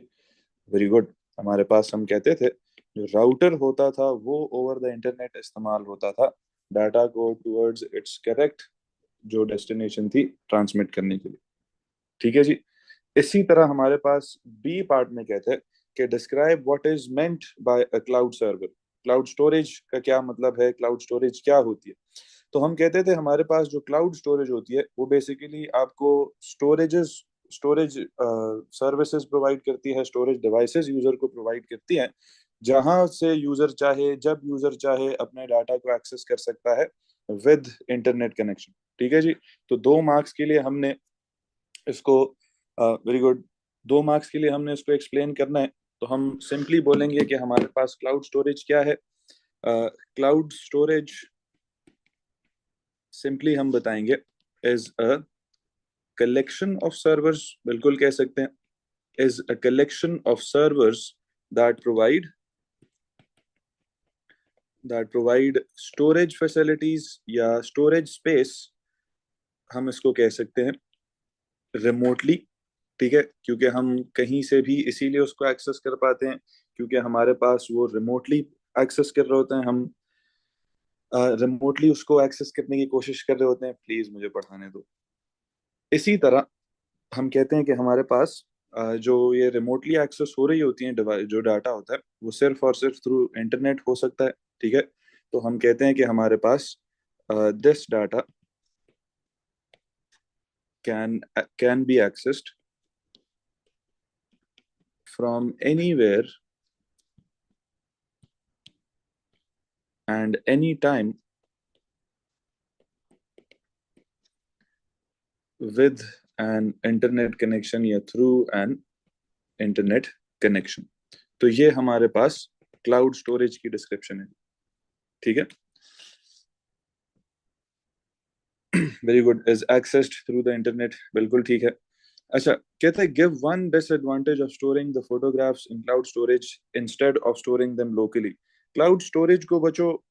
वेरी गुड, हमारे पास, हम कहते थे जो राउटर होता था वो ओवर द इंटरनेट इस्तेमाल होता था डाटा को टुवर्ड्स इट्स करेक्ट जो डेस्टिनेशन थी ट्रांसमिट करने के लिए। ठीक है जी, इसी तरह हमारे पास बी पार्ट में कहते हैं कि describe what is meant by a cloud server. Cloud storage का क्या मतलब है, क्लाउड स्टोरेज क्या होती है? तो हम कहते थे हमारे पास जो क्लाउड स्टोरेज होती है वो बेसिकली आपको स्टोरेज सर्विसेज प्रोवाइड करती है, स्टोरेज डिवाइसेस यूजर को प्रोवाइड करती हैं, जहां से यूजर चाहे, जब यूजर चाहे, अपने डाटा को एक्सेस कर सकता है विद इंटरनेट कनेक्शन। ठीक है जी, तो 2 मार्क्स के लिए हमने इसको, वेरी गुड, 2 मार्क्स के लिए हमने इसको एक्सप्लेन करना है। तो हम सिंपली बोलेंगे कि हमारे पास क्लाउड स्टोरेज क्या है। क्लाउड स्टोरेज सिंपली हम बताएंगे is a collection of servers, बिल्कुल कह सकते हैं, is a collection of servers that provide that provide storage facilities या storage space, हम इसको कह सकते हैं रिमोटली। ठीक है, क्योंकि हम कहीं से भी इसीलिए उसको एक्सेस कर पाते हैं क्योंकि हमारे पास वो रिमोटली एक्सेस कर रहे होते हैं, हम रिमोटली उसको एक्सेस करने की कोशिश कर रहे होते हैं। प्लीज मुझे पढ़ाने दो। इसी तरह हम कहते हैं कि हमारे पास जो ये रिमोटली एक्सेस हो रही होती हैं डिवाइस, जो डाटा होता है वो सिर्फ और सिर्फ थ्रू इंटरनेट हो सकता है। ठीक है, तो हम कहते हैं कि हमारे पास this data can be accessed from anywhere and any time with an internet connection या through an internet connection। तो ये हमारे पास क्लाउड स्टोरेज की डिस्क्रिप्शन है। ठीक है, very good, is accessed through the internet, बिल्कुल ठीक है। अच्छा, कहते हैं give one disadvantage of storing the photographs in cloud storage instead of storing them locally. Cloud storage को बचो,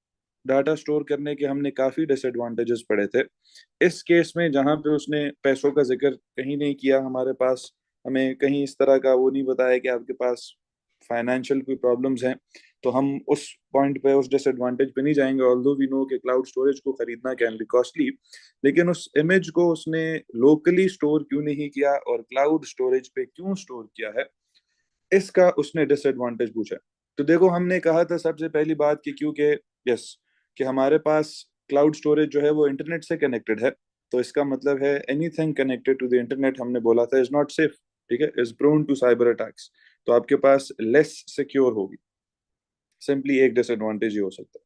डाटा स्टोर करने के हमने काफी डिसएडवांटेजेस पढ़े थे। इस केस में जहां पे उसने पैसों का जिक्र कहीं नहीं किया, हमारे पास हमें कहीं इस तरह का वो नहीं बताया कि आपके पास फाइनेंशियल कोई प्रॉब्लम्स हैं, तो हम उस पॉइंट पे, उस डिसएडवांटेज पे नहीं जाएंगे। ऑल्दो वी नो कि क्लाउड स्टोरेज को खरीदना कैन बी कॉस्टली, लेकिन उस इमेज को उसने लोकली स्टोर क्यों नहीं किया और क्लाउड स्टोरेज पे क्यों स्टोर किया है, इसका उसने डिसएडवांटेज पूछा। तो देखो, हमने कहा था सबसे पहली बात कि क्योंकि यस, कि हमारे पास क्लाउड स्टोरेज जो है वो इंटरनेट से कनेक्टेड है, तो इसका मतलब है anything connected to the internet, हमने बोला था, इज नॉट सेफ। ठीक है, is prone to cyber attacks. तो आपके पास लेस सिक्योर होगी, सिंपली एक डिसएडवांटेज ही हो सकता है।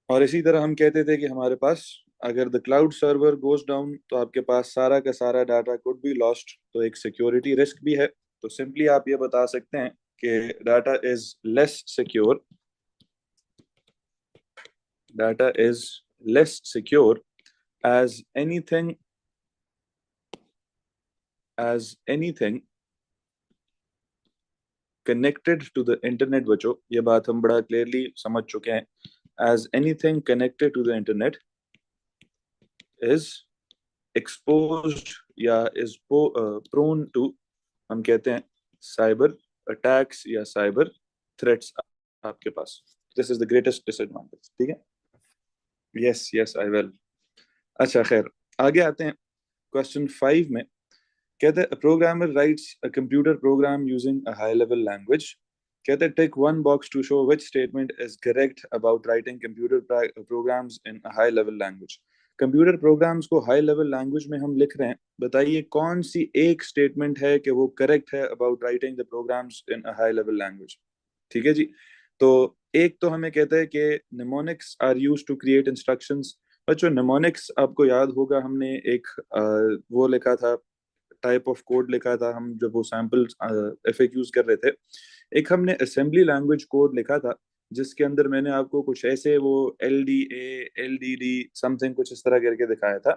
और इसी तरह हम कहते थे कि हमारे पास अगर the cloud server goes down तो आपके पास सारा का सारा डाटा कुड बी लॉस्ट, तो एक सिक्योरिटी रिस्क भी है। तो सिंपली आप ये बता सकते हैं कि data is less secure, data is less secure as anything connected to the internet. बचो, ये बात हम बड़ा क्लियरली समझ चुके हैं। As anything connected to the internet is exposed या इज प्रोन टू, हम कहते हैं, साइबर अटैक्स या साइबर थ्रेट्स आपके पास। This is the greatest disadvantage. ठीक है, यस यस आई विल। अच्छा खैर, आगे आते हैं क्वेश्चन 5 में। कहते हैं programmer writes a computer program using a high level language. कहते हैं tick one box to show which statement is correct about writing computer programs in a high level language. Computer programs को हाई लेवल लैंग्वेज में हम लिख रहे हैं, बताइए कौन सी एक स्टेटमेंट है कि वो करेक्ट है about writing the programs in a high level language. ठीक है जी, तो एक तो हमें कहता है कि mnemonics are use to create instructions. बच्चों, निमोनिक्स आपको याद होगा, हमने एक वो लिखा था, टाइप ऑफ कोड लिखा था हम जब वो सैम्पल एफएक्यूज कर रहे थे। एक हमने असेंबली लैंग्वेज कोड लिखा था जिसके अंदर मैंने आपको कुछ ऐसे वो LDA LDD समथिंग कुछ इस तरह करके दिखाया था।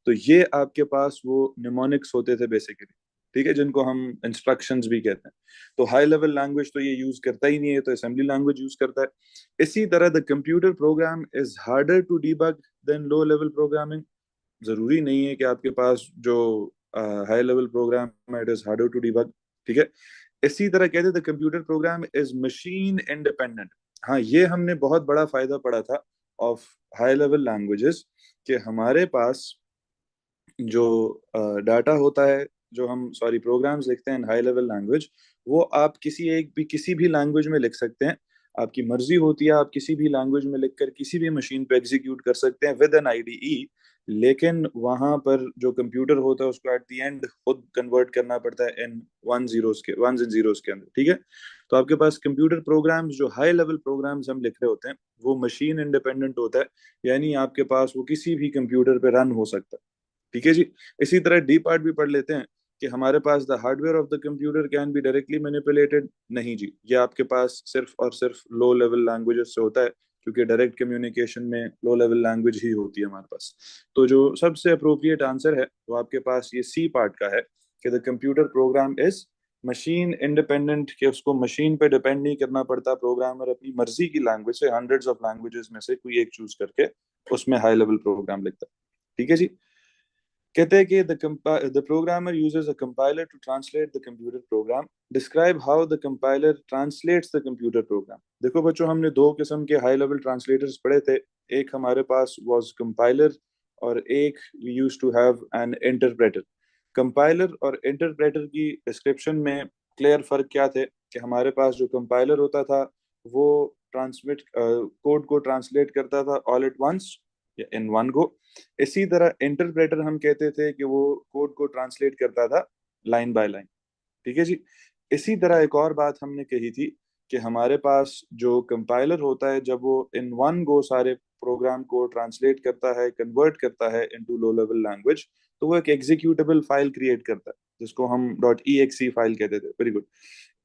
तो ये आपके पास वो निमोनिक्स होते थे बेसिकली। ठीक है, जिनको हम इंस्ट्रक्शंस भी कहते हैं। तो हाई लेवल लैंग्वेज तो ये यूज करता ही नहीं है, तो असेंबली लैंग्वेज यूज करता है। इसी तरह the computer program is harder to debug than low level programming. जरूरी नहीं है कि आपके पास जो हाई लेवल प्रोग्राम है it is harder to debug. ठीक है, इसी तरह कहते थे computer program is machine independent. हाँ, ये हमने बहुत बड़ा फायदा पड़ा था ऑफ हाई लेवल लैंग्वेजेस, कि हमारे पास जो डाटा होता है, जो हम सॉरी प्रोग्राम्स लिखते हैं इन हाई लेवल लैंग्वेज, वो आप किसी भी लैंग्वेज में लिख सकते हैं। आपकी मर्जी होती है, आप किसी भी लैंग्वेज में लिखकर किसी भी मशीन पे एग्जीक्यूट कर सकते हैं विद एन आईडीई। लेकिन वहां पर जो कंप्यूटर होता है उसको एट द एंड खुद कन्वर्ट करना पड़ता है इन वंस एंड जीरोस के अंदर। ठीक है, तो आपके पास कंप्यूटर प्रोग्राम्स, जो हाई लेवल प्रोग्राम्स हम लिख रहे होते हैं, वो मशीन इंडिपेंडेंट होता है, यानी आपके पास वो किसी भी कंप्यूटर पे रन हो सकता है। ठीक है जी, इसी तरह डी पार्ट भी पढ़ लेते हैं कि हमारे पास the hardware of the computer can be directly manipulated. नहीं जी, ये आपके पास सिर्फ और सिर्फ लो लेवल लैंग्वेजेस से होता है, क्योंकि डायरेक्ट कम्युनिकेशन में लो लेवल लैंग्वेज ही होती है हमारे पास। तो जो सबसे अप्रोप्रिएट आंसर है वो आपके पास ये सी पार्ट का है कि the computer program is machine independent, कि उसको मशीन पे डिपेंड नहीं करना पड़ता, प्रोग्रामर अपनी मर्जी की लैंग्वेज से हंड्रेड्स ऑफ लैंग्वेजेस में से कोई एक चूज करके उसमें हाई लेवल प्रोग्राम लिखता है। ठीक है जी। कहते हैं कि the programmer uses a compiler to translate the computer program. Describe how the compiler translates the computer program. देखो बच्चों, हमने दो किस्म के हाई लेवल ट्रांसलेटर्स पढ़े थे। एक हमारे पास वाज कंपाइलर, और एक we use to have an interpreter. Compiler और इंटरप्रेटर की डिस्क्रिप्शन में क्लियर फर्क क्या थे कि हमारे पास जो कंपाइलर होता था वो ट्रांसमिट कोड को ट्रांसलेट करता था ऑल एट वंस या इन वन गो। इसी तरह इंटरप्रेटर हम कहते थे कि वो कोड को ट्रांसलेट करता था लाइन बाय लाइन। ठीक है जी। इसी तरह एक और बात हमने कही थी कि हमारे पास जो कंपाइलर होता है, जब वो इन वन गो सारे प्रोग्राम को ट्रांसलेट करता है, कन्वर्ट करता है इनटू लो लेवल लैंग्वेज, तो वो एक एग्जीक्यूटेबल फाइल क्रिएट करता है जिसको हम .exe फाइल कहते थे। Very good.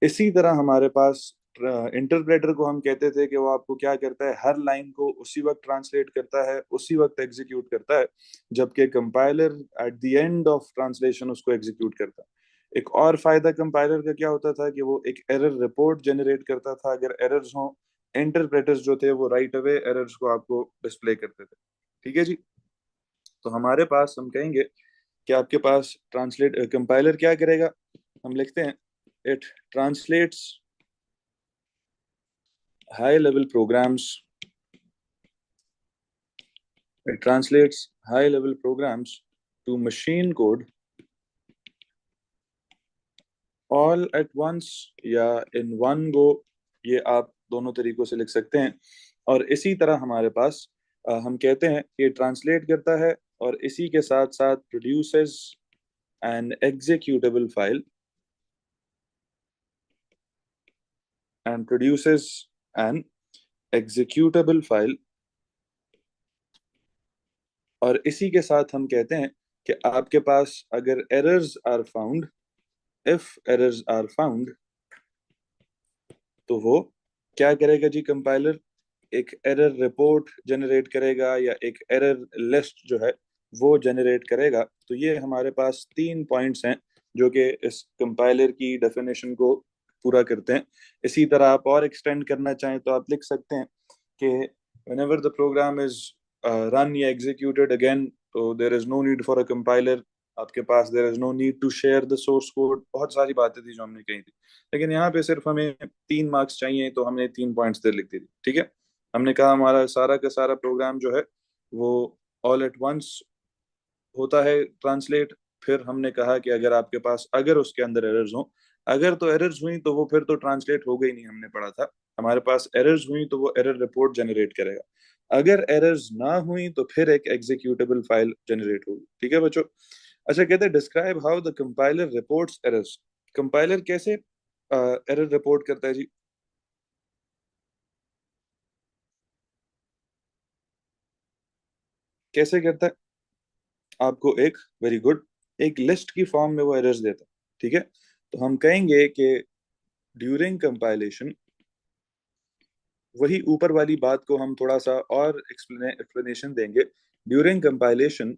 इसी तरह हमारे पास इंटरप्रेटर को हम कहते थे कि वो आपको क्या करता है, हर लाइन को उसी वक्त ट्रांसलेट करता है, उसी वक्त एग्जीक्यूट करता है, जबकि compiler at the end of translation उसको एग्जीक्यूट करता है। एक और फायदा कंपाइलर का क्या होता था कि वो एक एरर रिपोर्ट जनरेट करता था अगर एरर्स हो। इंटरप्रेटर्स जो थे वो राइट अवे एरर्स को आपको डिस्प्ले करते थे। ठीक है जी। तो हमारे पास हम कहेंगे कि आपके पास ट्रांसलेट कंपाइलर क्या करेगा, हम लिखते हैं it translates high level programs it translates high level programs to machine code all at once या in one go। ये आप दोनों तरीकों से लिख सकते हैं। और इसी तरह हमारे पास हम कहते हैं कि ट्रांसलेट करता है और इसी के साथ साथ produces N executable file and produces N executable file. और इसी के साथ हम कहते हैं कि आपके पास अगर errors are found, if errors are found, तो वो क्या करेगा जी कंपाइलर, एक एरर रिपोर्ट जनरेट करेगा या एक एरर लिस्ट जो है वो जनरेट करेगा। तो ये हमारे पास 3 पॉइंट्स हैं जो कि इस कंपाइलर की डेफिनेशन को पूरा करते हैं। इसी तरह आप और एक्सटेंड करना चाहें तो आप लिख सकते हैं कि whenever the program is run या executed again, तो there is no need for a compiler। आपके पास there is no need to share the source code। बहुत सारी बातें थी जो हमने कही थी, लेकिन यहाँ पे सिर्फ हमें 3 मार्क्स चाहिए तो हमने 3 पॉइंट्स दे लिख दी थी। ठीक है। हमने कहा हमारा सारा का सारा प्रोग्राम जो है वो ऑल एट वंस होता है ट्रांसलेट। फिर हमने कहा कि अगर आपके पास अगर उसके अंदर एरर्स हो, अगर तो एरर्स हुई तो वो फिर तो ट्रांसलेट हो गई नहीं, हमने पढ़ा था। हमारे पास एरर्स हुई तो वो एरर रिपोर्ट जनरेट करेगा। अगर एरर्स ना हुई तो फिर एक एग्जीक्यूटेबल फाइल जनरेट होगी। ठीक है बच्चों। अच्छा, कहते हैं describe how the compiler reports errors. Compiler कैसे एरर रिपोर्ट करता है जी? कैसे करता है? आपको एक वेरी गुड एक लिस्ट की फॉर्म में वो एरर्स देता है। ठीक है। तो हम कहेंगे कि ड्यूरिंग कंपाइलेशन, वही ऊपर वाली बात को हम थोड़ा सा और एक्सप्लेनेशन देंगे। During compilation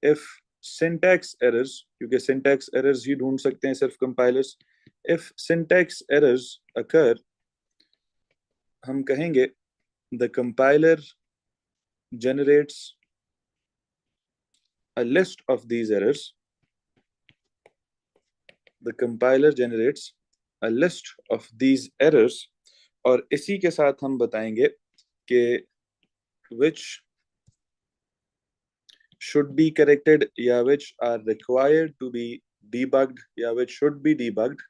if syntax errors, क्योंकि सिंटैक्स एरर्स ही ढूंढ सकते हैं सिर्फ कंपाइलर्स, इफ सिंटैक्स एरर्स अकर, हम कहेंगे the compiler generates a list of these errors। The compiler generates a list of these errors। और इसी के साथ हम बताएंगे कि which should be corrected या which are required to be debugged या which should be debugged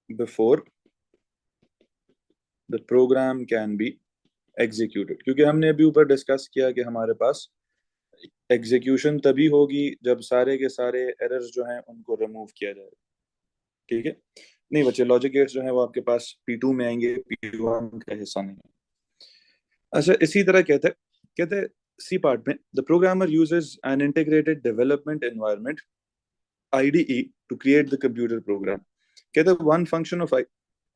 before the program can be executed। क्योंकि हमने अभी ऊपर डिस्कस किया कि हमारे पास एग्जीक्यूशन तभी होगी जब सारे के सारे एरर्स जो हैं उनको रिमूव किया जाएगा। ठीक है। नहीं बच्चे, लॉजिक गेट्स जो है वो आपके पास P2 में आएंगे, P1 का हिस्सा नहीं है। अच्छा, इसी तरह कहते हैं सी पार्ट में the programmer uses an integrated development environment IDE to create the computer program. कहते हैं one function of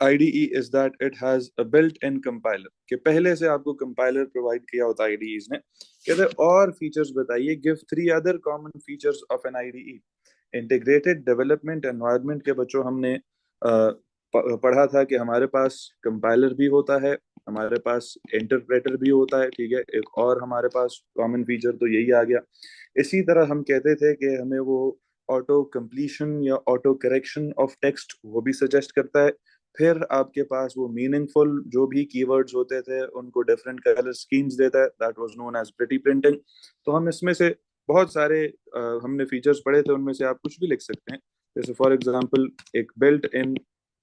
IDE is that it has a built in compiler, कि पहले से आपको कंपाइलर प्रोवाइड किया होता है IDEs ने। कहते हैं और फीचर्स बताइए, give 3 other common features of an IDE। Integrated development environment के बच्चों हमने पढ़ा था कि हमारे पास कंपाइलर भी होता है, हमारे पास इंटरप्रेटर भी होता है, ठीक है। एक और हमारे पास कॉमन फीचर तो यही आ गया। इसी तरह हम कहते थे कि हमें वो ऑटो कंप्लीशन या ऑटो करेक्शन ऑफ टेक्स्ट वो भी सजेस्ट करता है। फिर आपके पास वो मीनिंगफुल जो भी कीवर्ड्स होते थे उनको डिफरेंट कलर स्कीम्स देता है, that was known as pretty printing. तो हम इसमें से बहुत सारे हमने फीचर्स पढ़े थे, उनमें से आप कुछ भी लिख सकते हैं। जैसे फॉर एग्जांपल एक built in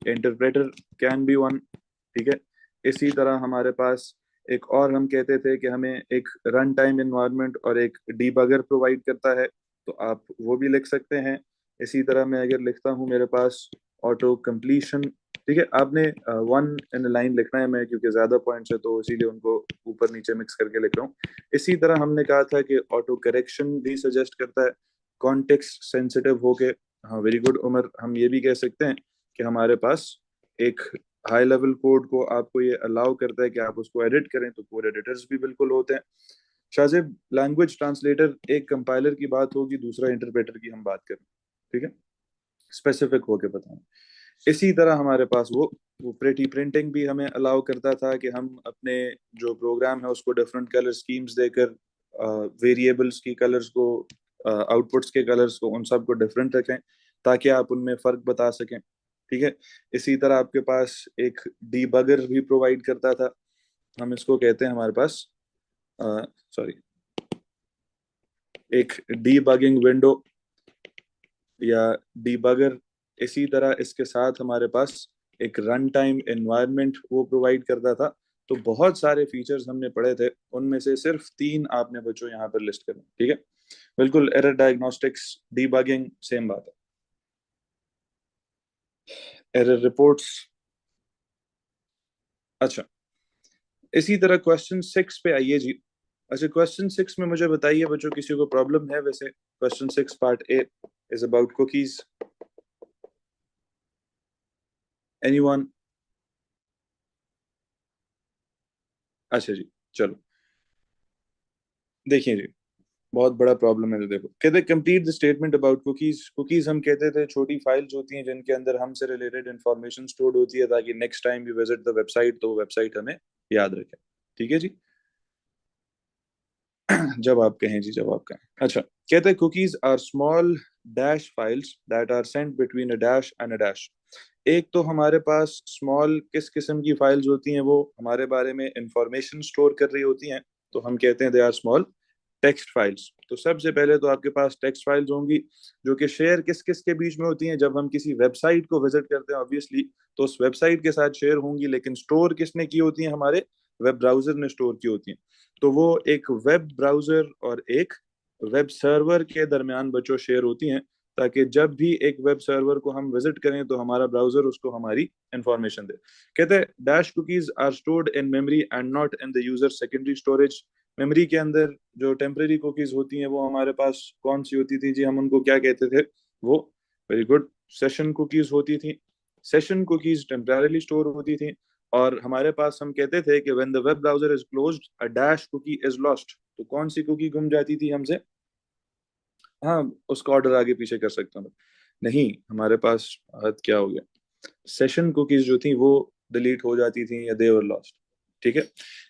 interpreter can be one, ठीक है। इसी तरह हमारे पास एक और हम कहते थे कि हमें एक रन टाइम इन्वायरमेंट और एक डीबगर प्रोवाइड करता है, तो आप वो भी लिख सकते हैं। इसी तरह मैं अगर लिखता हूँ मेरे पास ऑटो कंप्लीशन, ठीक है। आपने वन इन लाइन लिखना है, मैं क्योंकि ज्यादा पॉइंट्स है तो इसीलिए उनको ऊपर नीचे मिक्स करके लिख रहा हूँ। इसी तरह हमने कहा था कि ऑटो करेक्शन भी सजेस्ट करता है कॉन्टेक्स्ट सेंसिटिव होके। हाँ वेरी गुड उमर, हम ये भी कह सकते हैं कि हमारे पास एक हाई लेवल कोड को आपको ये अलाउ करता है कि आप उसको एडिट करें, तो कोड एडिटर्स भी बिल्कुल होते हैं। शाहजेब, लैंग्वेज ट्रांसलेटर एक कंपाइलर की बात होगी, दूसरा इंटरप्रेटर की हम बात करें, ठीक है, स्पेसिफिक होके बताएं। इसी तरह हमारे पास वो प्रेटी प्रिंटिंग भी हमें अलाउ करता था कि हम अपने जो प्रोग्राम है उसको डिफरेंट कलर स्कीम्स देकर वेरिएबल्स की कलर्स को, आउटपुट्स के कलर्स को, उन सब को डिफरेंट रखें ताकि आप उनमें फर्क बता सकें, ठीक है। इसी तरह आपके पास एक डीबगर भी प्रोवाइड करता था, हम इसको कहते हैं हमारे पास सॉरी एक डीबगिंग विंडो या डीबगर। इसी तरह इसके साथ हमारे पास एक रन टाइम एनवायरनमेंट वो प्रोवाइड करता था। तो बहुत सारे फीचर्स हमने पढ़े थे, उनमें से सिर्फ 3 आपने बच्चों यहाँ पर लिस्ट करना, ठीक है। बिल्कुल एरर डायग्नोस्टिक्स, डीबगिंग, सेम बात है, एरर रिपोर्ट्स। अच्छा, इसी तरह क्वेश्चन 6 पे आइए जी। अच्छा, क्वेश्चन 6 में मुझे बताइए बच्चों, किसी को प्रॉब्लम है? वैसे question 6 part A is about cookies. Anyone? अच्छा जी, चलो देखिए जी, बहुत बड़ा प्रॉब्लम है। तो देखो, कहते हैं complete the statement about cookies. Cookies हम कहते थे छोटी फाइल्स होती हैं जिनके अंदर हमसे रिलेटेड इंफॉर्मेशन स्टोर्ड होती है ताकि next time we visit the website तो वेबसाइट हमें याद रखे, ठीक है जी। जब आप कहें जी, जब आप कहें। अच्छा, कहते हैं cookies are small dash files that are sent between a dash and a dash. एक तो हमारे पास स्मॉल किस किस्म की फाइल्स होती हैं, वो हमारे बारे में इंफॉर्मेशन स्टोर कर रही होती हैं, तो हम कहते हैं they are small text files. तो सबसे पहले तो आपके पास टेक्स्ट फाइल्स होंगी जो कि शेयर किस किस के बीच में होती हैं, जब हम किसी वेबसाइट को विजिट करते हैं ऑब्वियसली, तो उस वेबसाइट के साथ शेयर होंगी, लेकिन स्टोर किसने की होती हैं? हमारे वेब ब्राउजर ने स्टोर की होती हैं। तो वो एक वेब ब्राउजर और एक वेब सर्वर के दरमियान बच्चों शेयर होती हैं, ताकि जब भी एक वेब सर्वर को हम विजिट करें तो हमारा ब्राउजर उसको हमारी इंफॉर्मेशन दे। कहते हैं dash cookies are stored in memory and not in the user secondary storage. Memory के अंदर जो टेम्पररी कुकीज होती हैं वो हमारे पास कौन सी होती थी जी? हम उनको क्या कहते थे? वो वेरी गुड सेशन कुकीज होती थी। सेशन कुकीज टेम्पररीली स्टोर होती थी। और हमारे पास हम कहते थे कि when the web browser is closed a dash cookie is lost. तो कौन सी कुकी गुम जाती थी हमसे? हाँ, उसका ऑर्डर आगे पीछे कर सकता हूँ। नहीं, हमारे पास हद क्या हो गया, सेशन कुकीज जो थी वो डिलीट हो जाती थी या दे वर लॉस्ट, ठीक है।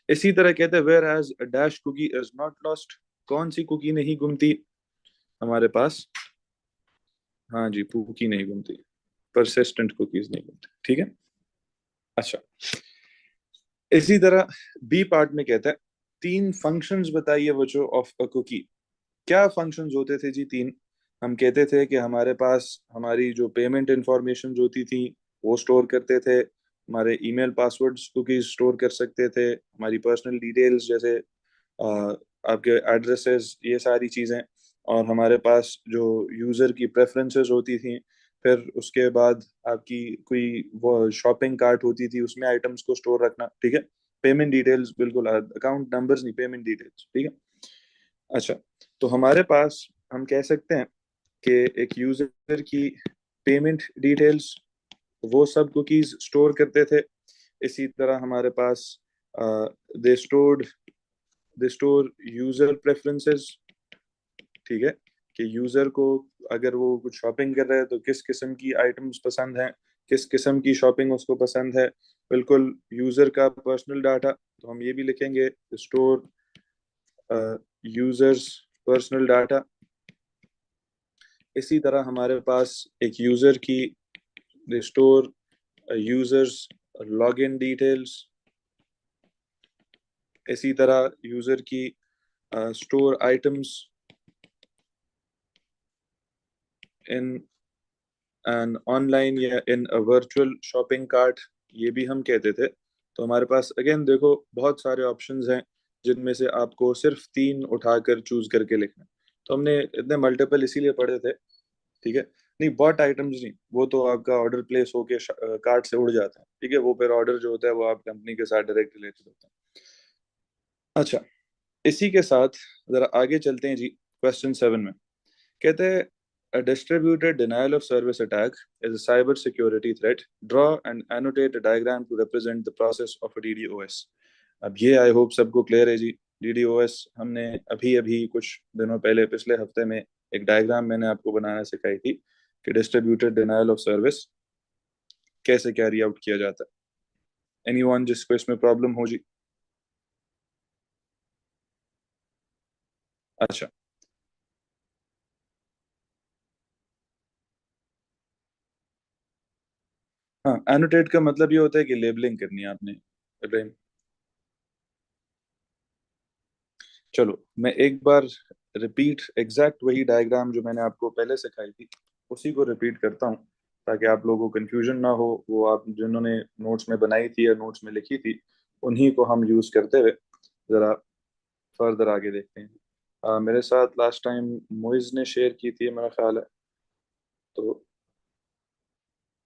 इसी तरह कहते हैं whereas a dash cookie is not lost. कौन सी कुकी नहीं गुमती हमारे पास? हाँ जी, कुकी नहीं गुमती, परसिस्टेंट कुकीज नहीं गुमती, ठीक है। अच्छा, इसी तरह बी पार्ट में कहता है 3 फंक्शंस बताइए बच्चों ऑफ अ कुकी। क्या फंक्शंस होते थे जी? 3। हम कहते थे कि हमारे पास हमारी जो पेमेंट इंफॉर्मेशन जो होती थी वो स्टोर करते थे, हमारे ईमेल पासवर्ड्स कुकीज स्टोर कर सकते थे, हमारी पर्सनल डिटेल्स जैसे अ, आपके एड्रेसेस, ये सारी चीज़ें। और हमारे पास जो यूज़र की प्रेफरेंसेस होती थी, फिर उसके बाद आपकी कोई वो शॉपिंग कार्ट होती थी, उसमें आइटम्स को स्टोर रखना, ठीक है। पेमेंट डिटेल्स, बिल्कुल अकाउंट नंबर्स नहीं, पेमेंट डिटेल्स, ठीक है। अच्छा, तो हमारे पास हम कह सकते हैं कि एक यूजर की पेमेंट डिटेल्स वो सब कुकीज स्टोर करते थे। इसी तरह हमारे पास दे स्टोर यूजर प्रेफरेंसेस, ठीक है। कि यूजर को अगर वो कुछ शॉपिंग कर रहा है तो किस किस्म की आइटम्स पसंद हैं, किस किस्म की शॉपिंग उसको पसंद है, बिल्कुल यूजर का पर्सनल डाटा। तो हम ये भी लिखेंगे स्टोर यूजर्स पर्सनल डाटा। इसी तरह हमारे पास एक यूजर की स्टोर यूजर्स लॉगिन डिटेल्स। इसी तरह यूजर की store items in an online या इन अ वर्चुअल शॉपिंग कार्ट, ये भी हम कहते थे। तो हमारे पास अगेन देखो बहुत सारे ऑप्शंस हैं जिनमें से आपको सिर्फ 3 उठाकर चूज करके लिखना है। तो हमने इतने मल्टीपल इसीलिए पढ़े थे, ठीक है। नहीं, बॉट आइटम्स नहीं, वो तो आपका ऑर्डर प्लेस होके कार्ट से उड़ जाता है, ठीक है। वो फिर ऑर्डर जो होता है वो आप कंपनी के साथ डायरेक्ट रिलेटेड होता है। अच्छा, इसी के साथ जरा आगे चलते हैं जी। क्वेश्चन 7 में कहते हैं a distributed denial of service attack is a cyber security threat. Draw and annotate a diagram to represent the process of a DDoS. अब ये आई होप सबको क्लियर है जी। DDoS हमने अभी अभी कुछ दिनों पहले पिछले हफ्ते में एक डायग्राम मैंने आपको बनाना सिखाई थी कि डिस्ट्रीब्यूटेड डिनायल ऑफ सर्विस कैसे कैरी आउट किया जाता है। एनीवन जिसको इसमें प्रॉब्लम हो जी? अच्छा, हाँ, एनोटेट का मतलब ये होता है कि लेबलिंग करनी है आपने, इब्राहिम। चलो मैं एक बार रिपीट एग्जैक्ट वही डायग्राम जो मैंने आपको पहले सिखाई थी उसी को रिपीट करता हूँ, ताकि आप लोगों को कंफ्यूजन ना हो। वो आप जिन्होंने नोट्स में बनाई थी या नोट्स में लिखी थी उन्हीं को हम यूज करते हुए जरा फर्दर आगे देखते हैं। मेरे साथ लास्ट टाइम मोइज ने शेयर की थी मेरा ख्याल है, तो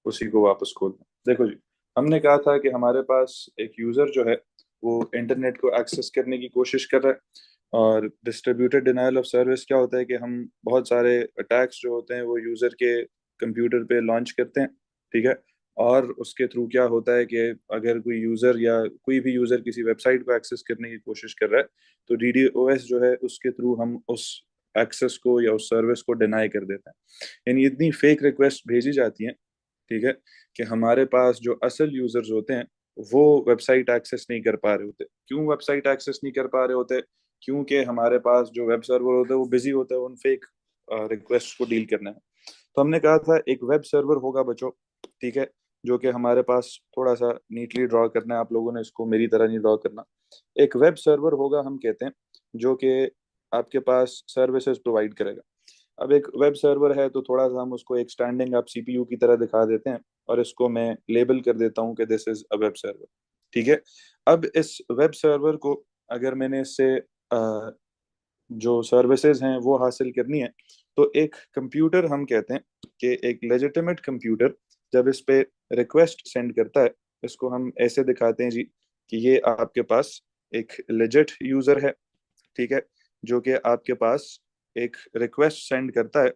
उसी को वापस खोल दें। देखो जी, हमने कहा था कि हमारे पास एक यूजर जो है वो इंटरनेट को एक्सेस करने की कोशिश कर रहा है। और डिस्ट्रीब्यूटेड डिनायल ऑफ सर्विस क्या होता है कि हम बहुत सारे अटैक्स जो होते हैं वो यूजर के कंप्यूटर पे लॉन्च करते हैं, ठीक है। और उसके थ्रू क्या होता है कि अगर कोई यूजर या कोई भी यूजर किसी वेबसाइट को एक्सेस करने की कोशिश कर रहा है तो डीडीओएस जो है उसके थ्रू हम उस एक्सेस को या उस सर्विस को डिनाई कर देते हैं। यानी इतनी फेक रिक्वेस्ट भेजी जाती हैं, ठीक है, कि हमारे पास जो असल यूजर्स होते हैं वो वेबसाइट एक्सेस नहीं कर पा रहे होते। क्यों वेबसाइट एक्सेस नहीं कर पा रहे होते? क्योंकि हमारे पास जो वेब सर्वर होता है वो बिजी होता है उन फेक रिक्वेस्ट को डील करने में। तो हमने कहा था एक वेब सर्वर होगा बच्चों, ठीक है, जो कि हमारे पास थोड़ा सा नीटली ड्रॉ करना है, आप लोगों ने इसको मेरी तरह नहीं ड्रॉ करना। एक वेब सर्वर होगा हम कहते हैं, जो कि आपके पास सर्विसेज प्रोवाइड करेगा। अब एक वेब सर्वर है तो थोड़ा सा हम उसको एक स्टैंडिंग आप सीपीयू की तरह दिखा देते हैं और इसको मैं लेबल कर देता हूँ कि this is a web server, ठीक है। अब इस वेब सर्वर को अगर मैंने इससे जो सर्विसेज हैं वो हासिल करनी है तो एक कंप्यूटर हम कहते हैं कि एक लेजिटिमेट कंप्यूटर जब इस पे रिक्वेस्ट सेंड करता है, इसको हम ऐसे दिखाते हैं जी कि ये आपके पास एक लेजिट यूजर है, ठीक है, जो कि आपके पास एक रिक्वेस्ट सेंड करता है,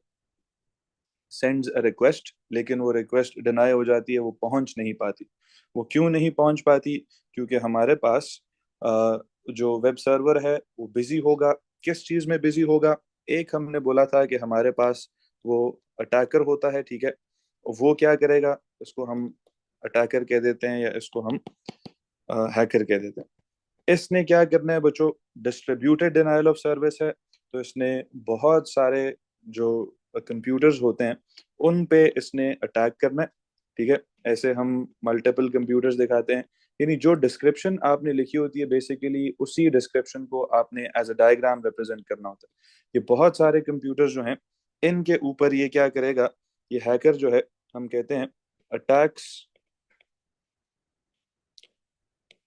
सेंड्स अ रिक्वेस्ट, लेकिन वो रिक्वेस्ट डिनाई हो जाती है, वो पहुंच नहीं पाती। वो क्यों नहीं पहुंच पाती? क्योंकि हमारे पास जो वेब सर्वर है वो बिजी होगा। किस चीज में बिजी होगा? एक हमने बोला था कि हमारे पास वो अटैकर होता है, ठीक है। वो क्या करेगा? इसको हम अटैकर कह देते हैं या इसको हम हैकर कह देते हैं। इसने क्या करना है बच्चों? डिस्ट्रीब्यूटेड डिनायल ऑफ सर्विस है, तो इसने बहुत सारे जो कंप्यूटर्स होते हैं उन पे इसने अटैक करना है, ठीक है। ऐसे हम मल्टीपल कंप्यूटर्स दिखाते हैं, यानी जो डिस्क्रिप्शन आपने लिखी होती है बेसिकली उसी डिस्क्रिप्शन को आपने एज अ डायग्राम रिप्रेजेंट करना होता है। ये बहुत सारे कंप्यूटर्स जो हैं इनके ऊपर ये क्या करेगा? ये हैकर जो है हम कहते हैं attacks,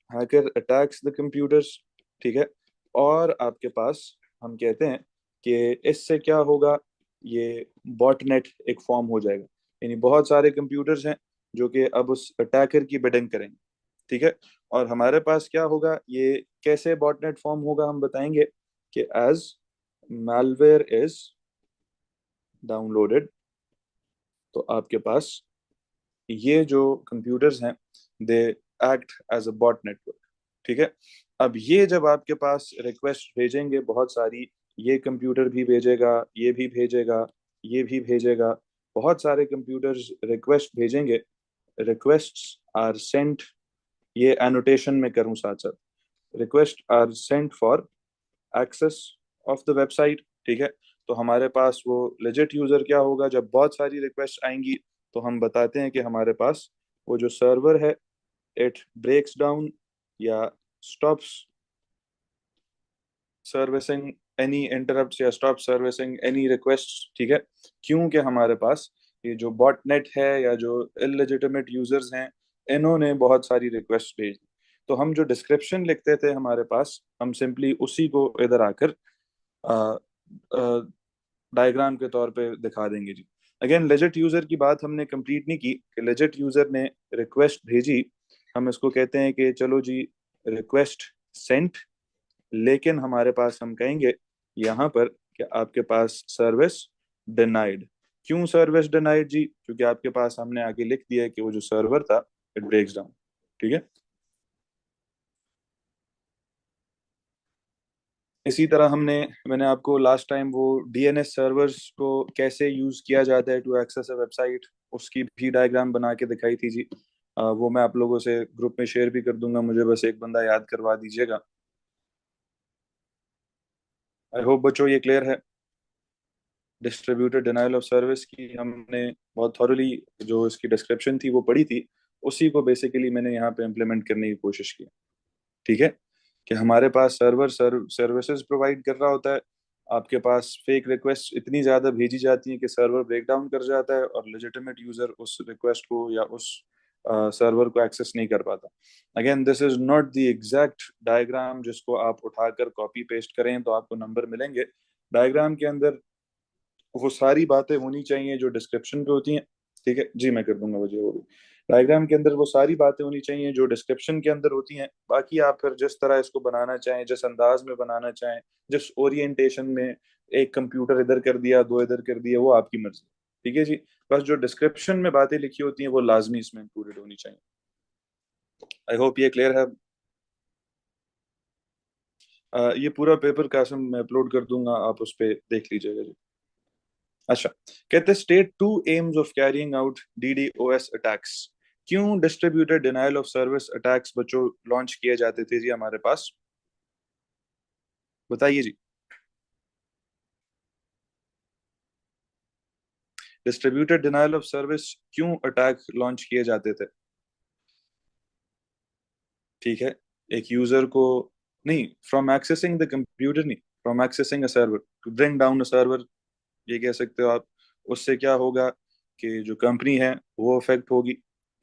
hacker attacks the computers, ठीक है। और आपके पास हम कहते हैं कि इससे क्या होगा? ये बॉटनेट एक फॉर्म हो जाएगा, यानी बहुत सारे कंप्यूटर्स हैं जो कि अब उस अटैकर की बिडिंग करेंगे, ठीक है। और हमारे पास क्या होगा? ये कैसे बॉटनेट फॉर्म होगा हम बताएंगे कि एज malware इज डाउनलोडेड, तो आपके पास ये जो कंप्यूटर्स हैं they act as a bot network, ठीक है। अब ये जब आपके पास रिक्वेस्ट भेजेंगे बहुत सारी ये कंप्यूटर भी भेजेगा, ये भी भेजेगा, ये भी भेजेगा, बहुत सारे कंप्यूटर्स रिक्वेस्ट भेजेंगे। रिक्वेस्ट्स आर सेंट, ये एनोटेशन में करूं साथ साथ, request are sent for access of the website. ठीक है, तो हमारे पास वो लेजिट यूजर क्या होगा, जब बहुत सारी रिक्वेस्ट आएंगी तो हम बताते हैं कि हमारे पास वो जो सर्वर है, इट ब्रेक्स डाउन या स्टॉप्स सर्विसिंग एनी इंटरप्ट या स्टॉप सर्विसिंग एनी रिक्वेस्ट। ठीक है, क्योंकि हमारे पास ये जो बॉटनेट है या जो इलेजिटिमेट यूजर्स हैं, इन्होंने बहुत सारी रिक्वेस्ट भेज दी। तो हम जो डिस्क्रिप्शन लिखते थे हमारे पास, हम सिंपली उसी को इधर आकर डायग्राम के तौर पे दिखा देंगे जी। अगेन लेजिट यूजर की बात हमने कंप्लीट नहीं की कि लेजिट यूजर ने रिक्वेस्ट भेजी, हम इसको कहते हैं कि चलो जी रिक्वेस्ट सेंट, लेकिन हमारे पास हम कहेंगे यहाँ पर कि आपके पास सर्विस डिनाइड। क्यों सर्विस डिनाइड जी? क्योंकि आपके पास हमने आगे लिख दिया है कि वो जो सर्वर था इट ब्रेक्स डाउन। ठीक है, इसी तरह मैंने आपको लास्ट टाइम वो डीएनएस सर्वर्स को कैसे यूज किया जाता है टू एक्सेस अ वेबसाइट, उसकी भी डायग्राम बना के दिखाई थी जी। वो मैं आप लोगों से ग्रुप में शेयर भी कर दूंगा, मुझे बस एक बंदा याद करवा दीजिएगा। आई होप बच्चों ये क्लियर है। डिस्ट्रीब्यूटेड डिनायल ऑफ सर्विस की हमने बहुत थॉरली जो इसकी डिस्क्रिप्शन थी वो पढ़ी थी, उसी को बेसिकली मैंने यहाँ पे इम्प्लीमेंट करने की कोशिश की। ठीक है, कि हमारे पास सर्वर सर्विसेज प्रोवाइड कर रहा होता है, आपके पास फेक रिक्वेस्ट इतनी ज्यादा भेजी जाती है कि सर्वर ब्रेक डाउन कर जाता है और लेजिटिमेट यूजर उस रिक्वेस्ट को या उस सर्वर को एक्सेस नहीं कर पाता। Again this is not the exact diagram जिसको आप उठाकर कॉपी पेस्ट करें तो आपको नंबर मिलेंगे। डायग्राम के अंदर वो सारी बातें होनी चाहिए जो डिस्क्रिप्शन पे होती हैं। ठीक है जी, मैं कर दूंगा मुझे वो भी। डायग्राम के अंदर वो सारी बातें होनी चाहिए जो डिस्क्रिप्शन के अंदर होती हैं, बाकी आप फिर जिस तरह इसको बनाना चाहें, जिस अंदाज में बनाना चाहें, जिस ओरिएंटेशन में, एक कंप्यूटर इधर कर दिया, दो इधर कर दिया, वो आपकी मर्जी। ठीक है जी, बस जो डिस्क्रिप्शन में बातें लिखी होती हैं वो लाजमी इसमें इंक्लूडेड होनी चाहिए। आई होप ये क्लियर है। ये पूरा पेपर कासिम मैं अपलोड कर दूंगा, आप उस पर देख लीजिएगा जी। अच्छा, कहते state two aims of carrying out DDoS attacks. क्यों distributed denial of service attacks बच्चों लॉन्च किए जाते थे जी हमारे पास? बताइए जी। डिस्ट्रीब्यूटेड डिनायल ऑफ सर्विस क्यों अटैक लॉन्च किए जाते थे? ठीक है, एक यूजर को, नहीं, फ्रॉम एक्सेसिंग द कंप्यूटर नहीं, from accessing a server to bring down a server, ये कह सकते हो आप। उससे क्या होगा कि जो कंपनी है वो अफेक्ट होगी।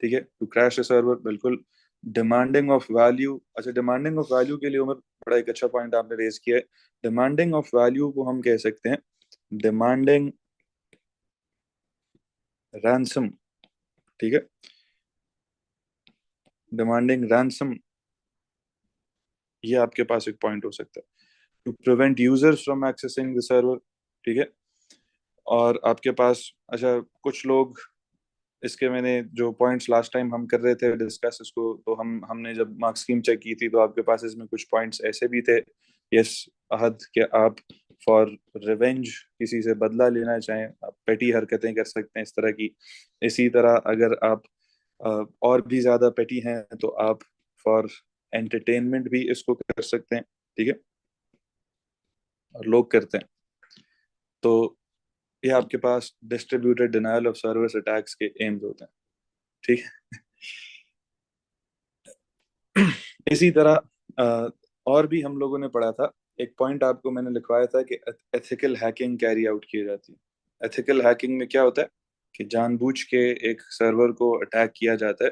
ठीक है, टू क्रैश अ सर्वर, बिल्कुल। डिमांडिंग ऑफ वैल्यू, अच्छा डिमांडिंग ऑफ वैल्यू के लिए उमर बड़ा एक अच्छा पॉइंट आपने रेज किया है। डिमांडिंग ऑफ वैल्यू को हम कह सकते हैं डिमांडिंग रैंसम। ठीक है, डिमांडिंग रैंसम, ये आपके पास एक पॉइंट हो सकता है to prevent users from accessing the server. ठीक है, और आपके पास, अच्छा कुछ लोग, इसके मैंने जो पॉइंट्स लास्ट टाइम हम कर रहे थे डिस्कस इसको, तो हमने जब मार्क्स स्कीम चेक की थी तो आपके पास इसमें कुछ पॉइंट्स ऐसे भी थे, यस अहद, कि आप फॉर रिवेंज किसी से बदला लेना चाहें, आप पेटी हरकतें कर सकते हैं इस तरह की। इसी तरह अगर आप और भी ज्यादा पेटी हैं तो आप फॉर एंटरटेनमेंट भी इसको कर सकते हैं। ठीक है, और लोग करते हैं। तो ये आपके पास distributed denial of service attacks के एम्स होते हैं। ठीक है, इसी तरह और भी हम लोगों ने पढ़ा था, एक पॉइंट आपको मैंने लिखवाया था कि एथिकल हैकिंग कैरी आउट की जाती है। एथिकल हैकिंग में क्या होता है कि जानबूझ के एक सर्वर को अटैक किया जाता है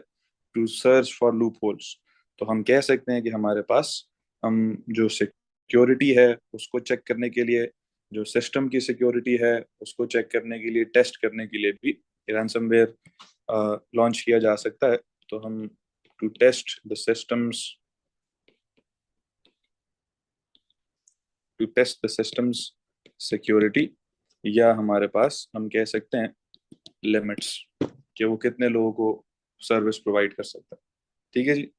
to search for loopholes. तो हम कह सकते हैं कि हमारे पास, हम जो सिक्योरिटी है उसको चेक करने के लिए, जो सिस्टम की सिक्योरिटी है उसको चेक करने के लिए, टेस्ट करने के लिए भी रैंसमवेयर लॉन्च किया जा सकता है। तो हम to test the systems, to test the systems security, या हमारे पास हम कह सकते हैं लिमिट्स, कि वो कितने लोगों को सर्विस प्रोवाइड कर सकता है। ठीक है जी।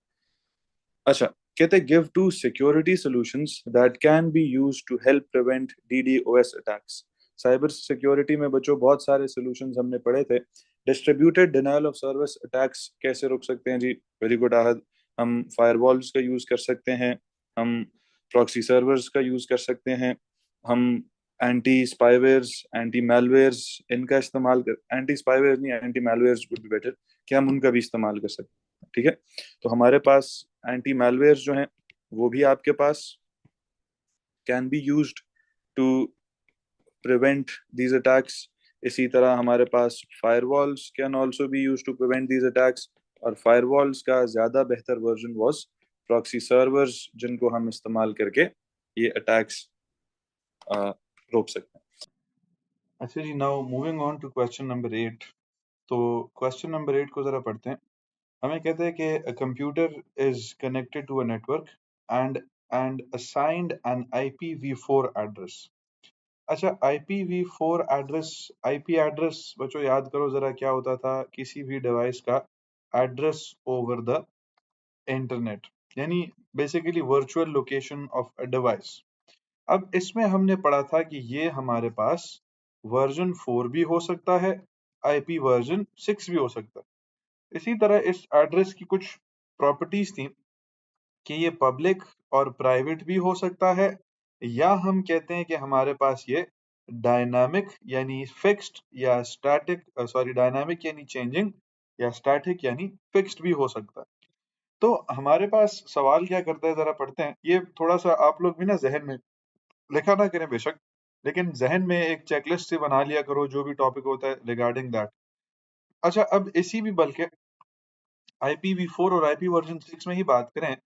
अच्छा, कहते हैं give two security solutions that can be used to help prevent DDoS attacks. Cyber security में बच्चों बहुत सारे सॉल्यूशंस हमने पढ़े थे। Distributed denial of service attacks कैसे रोक सकते हैं जी? Very good Ahad. हम फायरवॉल्स का यूज कर सकते हैं, हम प्रॉक्सी सर्वर्स का यूज कर सकते हैं, हम एंटी स्पाईवेयर्स, एंटी मैलवेयर्स इनका इस्तेमाल कर, एंटी स्पाईवेयर नहीं, एंटी मैलवेयर्स वुड बी बेटर, कि हम उनका भी इस्तेमाल कर सकते हैं। ठीक है, तो हमारे पास एंटी मैलवेयर जो हैं वो भी आपके पास can be used to prevent these attacks. इसी तरह हमारे पास firewalls can also be used to prevent these attacks, और फायरवॉल्स का ज्यादा बेहतर वर्जन वाज प्रॉक्सी सर्वर्स, जिनको हम इस्तेमाल करके ये अटैक्स रोक सकते हैं। अच्छा जी, now moving on to question number 8। तो क्वेश्चन नंबर 8 को जरा पढ़ते हैं। हमें कहते हैं कि computer is connected to a network and assigned an IPv4 address. अच्छा, IPv4 एड्रेस, आईपी एड्रेस बच्चों याद करो जरा क्या होता था? किसी भी डिवाइस का एड्रेस ओवर द इंटरनेट, यानी basically virtual location of a device. अब इसमें हमने पढ़ा था कि ये हमारे पास वर्जन 4 भी हो सकता है, आईपी वर्जन 6 भी हो सकता है। इसी तरह इस एड्रेस की कुछ प्रॉपर्टीज थी कि ये पब्लिक और प्राइवेट भी हो सकता है, या हम कहते हैं कि हमारे पास ये डायनामिक यानी फिक्स्ड या स्टैटिक, सॉरी डायनामिक यानी चेंजिंग, या स्टैटिक यानी फिक्स्ड भी हो सकता है। तो हमारे पास सवाल क्या करता है, जरा पढ़ते हैं। ये थोड़ा सा आप लोग भी ना जहन में लिखा ना करें बेशक, लेकिन जहन में एक चेकलिस्ट से बना लिया करो जो भी टॉपिक होता है रिगार्डिंग दैट। अच्छा, अब इसी भी बल्कि IPv4 और IP वर्जन 6 में ही बात करें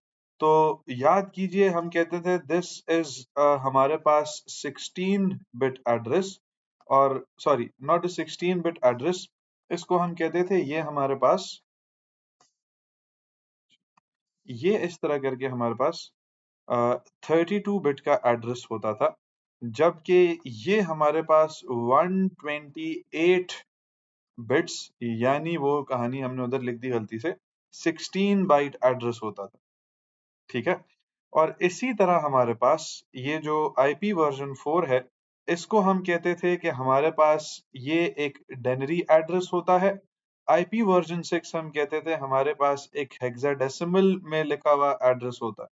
तो याद कीजिए हम कहते थे दिस इज हमारे पास 16 बिट एड्रेस, और सॉरी नॉट 16 बिट एड्रेस, इसको हम कहते थे ये हमारे पास, ये इस तरह करके हमारे पास 32 बिट का एड्रेस होता था, जबकि ये हमारे पास 128 बिट्स, यानी वो कहानी हमने उधर लिख दी गलती से, 16 बाइट एड्रेस होता था। ठीक है, और इसी तरह हमारे पास ये जो IP वर्जन 4 है, इसको हम कहते थे कि हमारे पास ये एक डेनरी एड्रेस होता है। IP वर्जन 6 हम कहते थे हमारे पास एक हेक्साडेसिमल में लिखा हुआ एड्रेस होता है।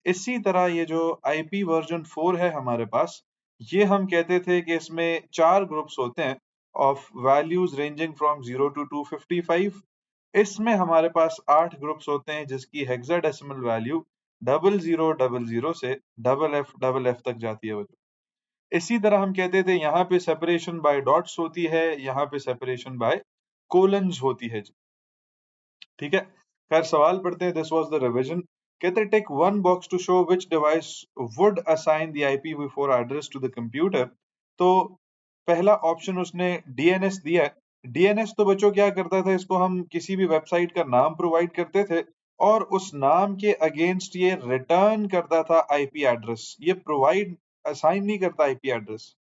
इसी तरह ये जो IP वर्जन 4 है हमारे पास, ये हम कहते थे कि इसमें 4 ग्रुप्स होते हैं of values ranging from 0 to 255। इसमें हमारे पास 8 ग्रुप्स होते हैं जिसकी हेक्साडेसिमल वैल्यू 0000 से FFF तक जाती है बच्चों। इसी तरह हम कहते थे यहाँ पे सेपरेशन बाय डॉट्स होती है, यहाँ पे सेपरेशन बाय कोलन्स होती है। ठीक है, खैर सवाल पढ़ते हैं। This was the revision. कहते हैं take one box to show which device would assign the IPv4 address to the computer. तो पहला ऑप्शन उसने DNS दिया है। DNS तो बच्चों क्या करता था, इसको हम किसी भी वेबसाइट का नाम प्रोवाइड करते थे और उस नाम के अगेंस्ट ये रिटर्न करता था आईपी एड्रेस, ये प्रोवाइड असाइन नहीं करता IP address.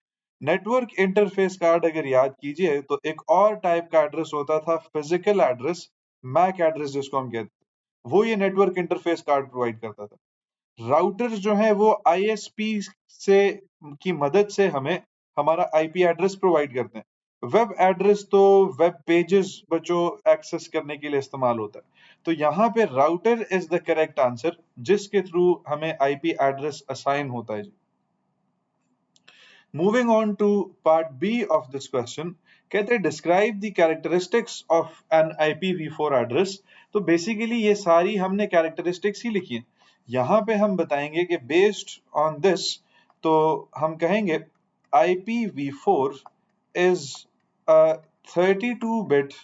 Network interface card अगर याद कीजिए तो एक और टाइप का एड्रेस होता था, फिजिकल एड्रेस, मैक एड्रेस जिसको हम कहते हैं, वो ये नेटवर्क इंटरफेस कार्ड प्रोवाइड करता था। राउटर्स जो है वो ISP से की मदद से हमें हमारा आईपी एड्रेस प्रोवाइड करते हैं। वेब एड्रेस तो वेब पेजेस बच्चों एक्सेस करने के लिए इस्तेमाल होता है। तो यहाँ पे router is the correct answer जिसके थ्रू हमें आईपी एड्रेस असाइन होता है। Moving on to part B of this question, कहते हैं describe the characteristics of an IPv4 address। तो basically ये सारी हमने characteristics ही लिखी हैं। यहाँ पे हम बताएंगे कि based on this, तो हम कहेंगे IPv4 is a 32-bit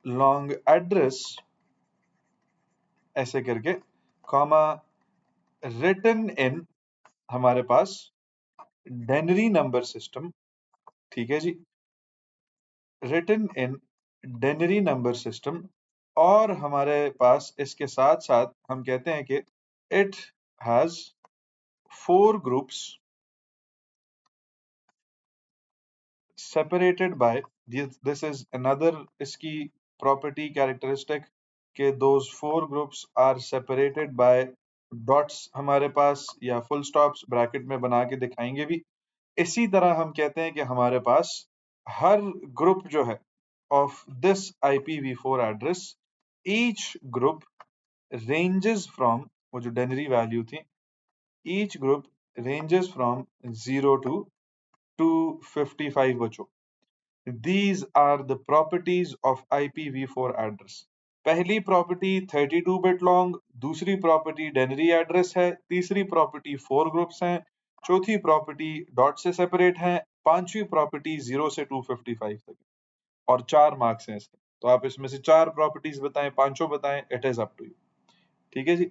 long address, ऐसे करके, comma written in हमारे पास डेनरी नंबर सिस्टम। ठीक है जी, written in डेनरी नंबर सिस्टम, और हमारे पास इसके साथ साथ हम कहते हैं कि it has 4 groups separated by, this is another इसकी प्रॉपर्टी कैरेक्टरिस्टिक, कि those four groups are separated by dots हमारे पास या full stops ब्रैकेट में बना के दिखाएंगे भी। इसी तरह हम कहते हैं कि हमारे पास हर ग्रुप जो है of this IPv4 address, each group ranges from वो जो डेनरी वैल्यू थी, each group ranges from 0 to 255 बच्चों। These are the properties of IPv4 address. पहली प्रॉपर्टी 32 बिट लॉन्ग, दूसरी प्रॉपर्टी डेनरी एड्रेस है, तीसरी प्रॉपर्टी 4 ग्रुप्स हैं, चौथी प्रॉपर्टी डॉट से सेपरेट है, पांचवी प्रॉपर्टी 0 से 255 तक और 4 मार्क्स हैं इसके। तो आप इसमें से 4 प्रॉपर्टीज बताएं, पांचों बताएं, it is up to you. ठीक है जी।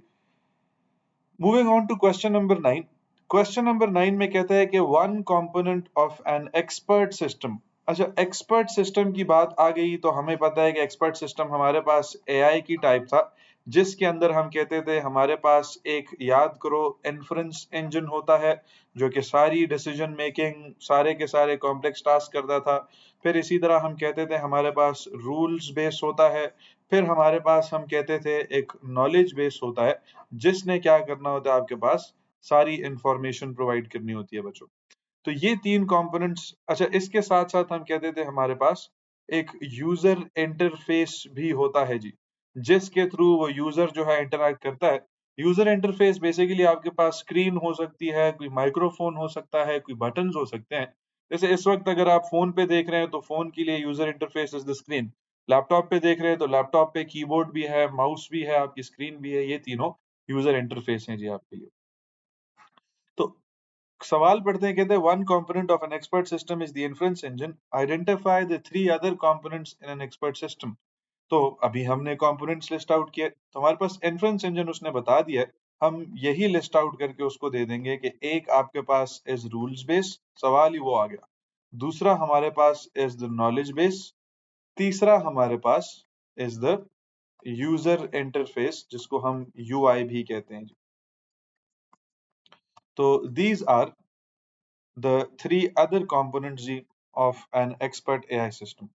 Moving on to question number 9। Question number 9 में कहता है कि one component of an expert system. अच्छा, एक्सपर्ट सिस्टम की बात आ गई तो हमें पता है कि एक्सपर्ट सिस्टम हमारे पास एआई की टाइप था, जिसके अंदर हम कहते थे हमारे पास एक, याद करो, इन्फ्रेंस इंजन होता है जो कि सारी डिसीजन मेकिंग, सारे के सारे कॉम्प्लेक्स टास्क करता था। फिर इसी तरह हम कहते थे हमारे पास रूल्स बेस होता है। फिर हमारे पास हम कहते थे एक नॉलेज बेस होता है, जिसने क्या करना होता है, आपके पास सारी इंफॉर्मेशन प्रोवाइड करनी होती है बच्चों। तो ये 3 कंपोनेंट्स। अच्छा, इसके साथ साथ हम कहते थे हमारे पास एक यूजर इंटरफेस भी होता है जी, जिसके थ्रू वो यूजर जो है इंटरैक्ट करता है। यूजर इंटरफेस बेसिकली आपके पास स्क्रीन हो सकती है, कोई माइक्रोफोन हो सकता है, कोई बटन्स हो सकते हैं। जैसे इस वक्त अगर आप फोन पे देख रहे हैं तो फोन के लिए user interface is the screen. Laptop पे देख रहे हैं तो लैपटॉप पे कीबोर्ड भी है, माउस भी है, आपकी स्क्रीन भी है। ये तीनों यूजर इंटरफेस हैं जी आपके लिए। तो सवाल पढ़ते हैं, कहते हैं one component of an expert system is the inference engine, identify the 3 other components in an expert system. तो अभी हमने कंपोनेंट्स लिस्ट आउट किए, तो हमारे पास इन्फ्रेंस इंजन उसने बता दिया है। हम यही लिस्ट आउट करके उसको दे देंगे कि एक आपके पास इज रूल्स बेस, सवाल ही वो आ गया। दूसरा हमारे पास इज द नॉलेज बेस। तीसरा हमारे पास इज द यूजर इंटरफेस, जिसको हम यूआई भी कहते हैं। तो these are the 3 other components of an expert AI system.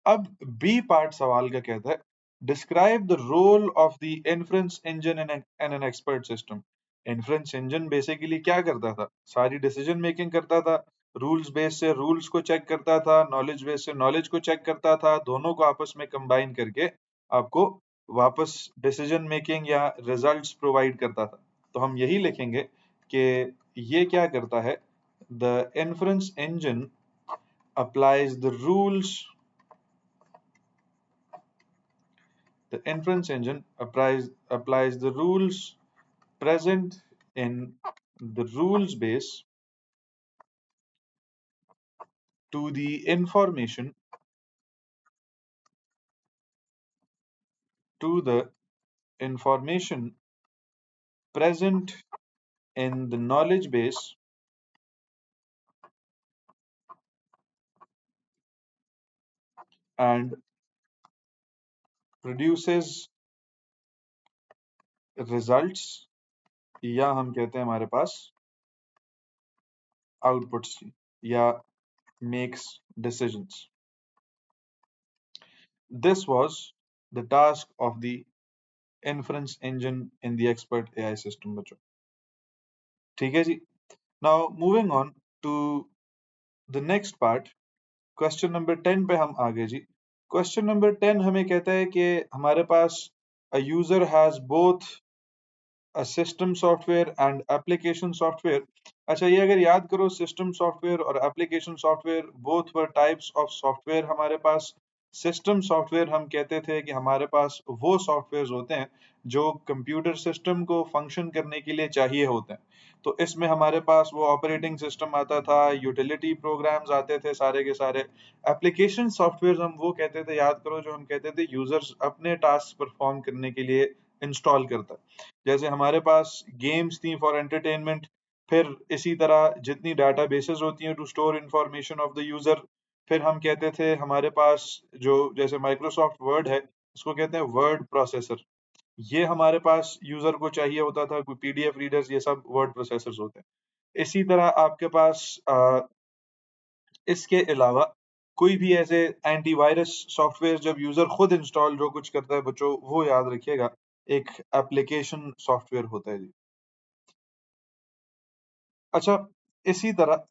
अब बी पार्ट सवाल का कहता है, describe the role of the inference engine in an expert system. Inference engine basically क्या करता था, सारी डिसीजन मेकिंग करता था, रूल्स बेस से रूल्स को चेक करता था, नॉलेज बेस से नॉलेज को चेक करता था, दोनों को आपस में कंबाइन करके आपको वापस डिसीजन मेकिंग या रिजल्ट्स प्रोवाइड करता था। तो हम यही लिखेंगे कि ये क्या करता है, the inference engine applies the rules. The inference engine applies the rules present in the rules base to the information present in the knowledge base and produces results, या हम कहते हैं हमारे पास outputs या makes decisions. This was the task of the inference engine in the expert AI system बच्चों। ठीक है जी। Now moving on to the next part, question number 10 पे हम आगे जी। क्वेश्चन नंबर 10 हमें कहता है कि हमारे पास a user has both a system software and application software। अच्छा, ये अगर याद करो, सिस्टम सॉफ्टवेयर और application software both were types of software हमारे पास। सिस्टम सॉफ्टवेयर हम कहते थे कि हमारे पास वो सॉफ्टवेयर होते हैं जो कंप्यूटर सिस्टम को फंक्शन करने के लिए चाहिए होते हैं। तो इसमें हमारे पास वो ऑपरेटिंग सिस्टम आता था, यूटिलिटी प्रोग्राम्स आते थे सारे के सारे। एप्लीकेशन सॉफ्टवेयर हम वो कहते थे, याद करो, जो हम कहते थे यूजर्स अपने टास्क परफॉर्म करने के लिए इंस्टॉल करता है। जैसे हमारे पास गेम्स थी फॉर एंटरटेनमेंट, फिर इसी तरह जितनी डाटाबेसेस होती हैं to store information of the user. फिर हम कहते थे हमारे पास जो, जैसे माइक्रोसॉफ्ट वर्ड है, उसको कहते हैं वर्ड प्रोसेसर, ये हमारे पास यूजर को चाहिए होता था। कोई पीडीएफ रीडर्स, ये सब वर्ड प्रोसेसर्स होते हैं। इसी तरह आपके पास इसके अलावा कोई भी ऐसे एंटीवायरस सॉफ्टवेयर जब यूजर खुद इंस्टॉल जो कुछ करता है बच्चों, वो याद रखिएगा एक एप्लीकेशन सॉफ्टवेयर होता है जी। अच्छा, इसी तरह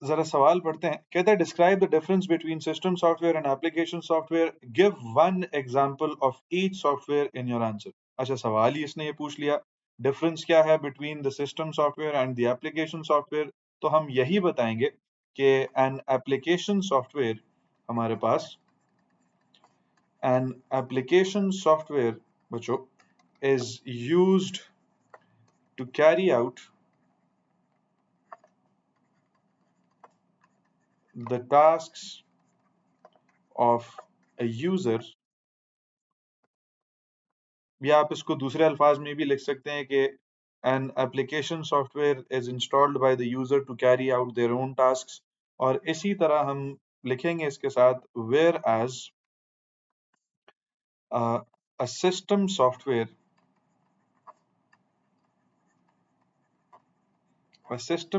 जरा सवाल पढ़ते हैं। कहता है describe the difference between system software and application software, give one example of each software in your answer. अच्छा, सवाल ही इसने ये पूछ लिया डिफरेंस क्या है between the system software and the application software, तो हम यही बताएंगे कि एन एप्लीकेशन सॉफ्टवेयर हमारे पास एन एप्लीकेशन सॉफ्टवेयर बच्चों is used to carry out the tasks of a user, या आप इसको दूसरे अल्फाज में भी लिख सकते हैं कि an application software is installed by the user to carry out their own tasks, और इसी तरह हम लिखेंगे इसके साथ whereas a system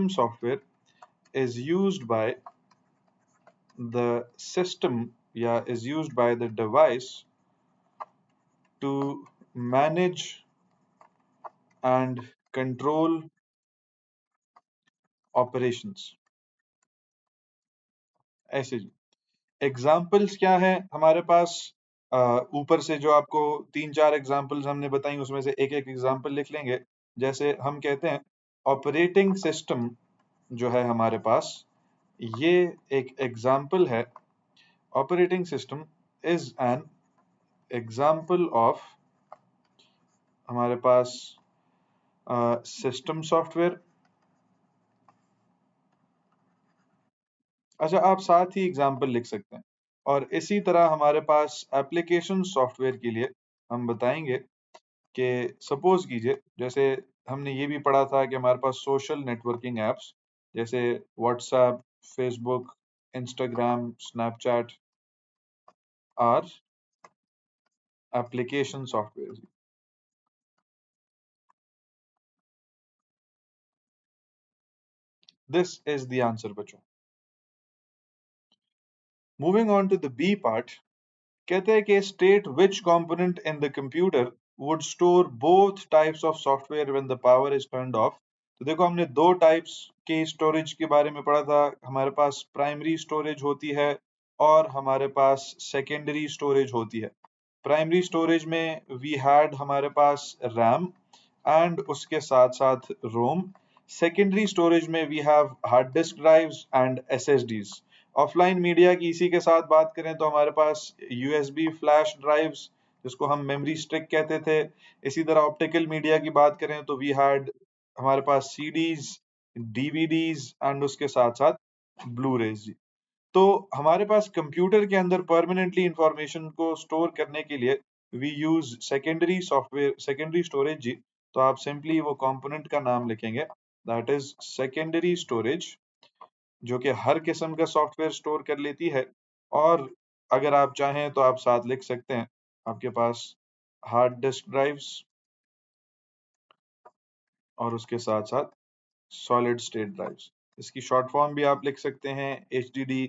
software is used by the system या is used by the device to manage and control operations। ऐसे जी एग्जाम्पल्स क्या है हमारे पास, ऊपर से जो आपको 3-4 एग्जाम्पल्स हमने बताई उसमें से एक एक एग्जाम्पल लिख लेंगे। जैसे हम कहते हैं ऑपरेटिंग सिस्टम जो है हमारे पास, ये एक एग्जाम्पल है। Operating system is an example of हमारे पास सिस्टम सॉफ्टवेयर। अच्छा, आप साथ ही एग्जाम्पल लिख सकते हैं। और इसी तरह हमारे पास एप्लीकेशन सॉफ्टवेयर के लिए हम बताएंगे कि सपोज कीजिए जैसे हमने ये भी पढ़ा था कि हमारे पास सोशल नेटवर्किंग एप्स जैसे WhatsApp, Facebook, Instagram, Snapchat are application software. This is the answer बच्चों। Moving on to the B part, कहते हैं कि state which component in the computer would store both types of software when the power is turned off. तो देखो हमने दो टाइप्स के स्टोरेज के बारे में पढ़ा था। हमारे पास प्राइमरी स्टोरेज होती है और हमारे पास सेकेंडरी स्टोरेज होती है। प्राइमरी स्टोरेज में वी हैड हमारे पास रैम एंड उसके साथ साथ रोम। सेकेंडरी स्टोरेज में we have hard disk drives and SSDs. Offline media की इसी के साथ बात करें तो हमारे पास यूएसबी फ्लैश ड्राइव्स जिसको हम मेमोरी स्टिक कहते थे। इसी तरह ऑप्टिकल मीडिया की बात करें तो वी हैड हमारे पास सीडीज, डीवीडीज एंड उसके साथ साथ ब्लू रेज। तो हमारे पास कंप्यूटर के अंदर परमानेंटली इंफॉर्मेशन को स्टोर करने के लिए we use secondary software, secondary storage जी। तो आप सिंपली वो कंपोनेंट का नाम लिखेंगे, दैट इज सेकेंडरी स्टोरेज, जो कि हर किस्म का सॉफ्टवेयर स्टोर कर लेती है। और अगर आप चाहें तो आप साथ लिख सकते हैं आपके पास हार्ड डिस्क ड्राइव्स और उसके साथ साथ सॉलिड स्टेट ड्राइव्स। इसकी शॉर्ट फॉर्म भी आप लिख सकते हैं एचडीडी,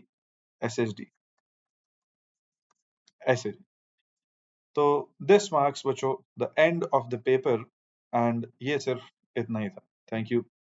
एसएसडी, ऐसे। तो दिस मार्क्स बच्चों the end of the paper and ये सिर्फ इतना ही था। Thank you.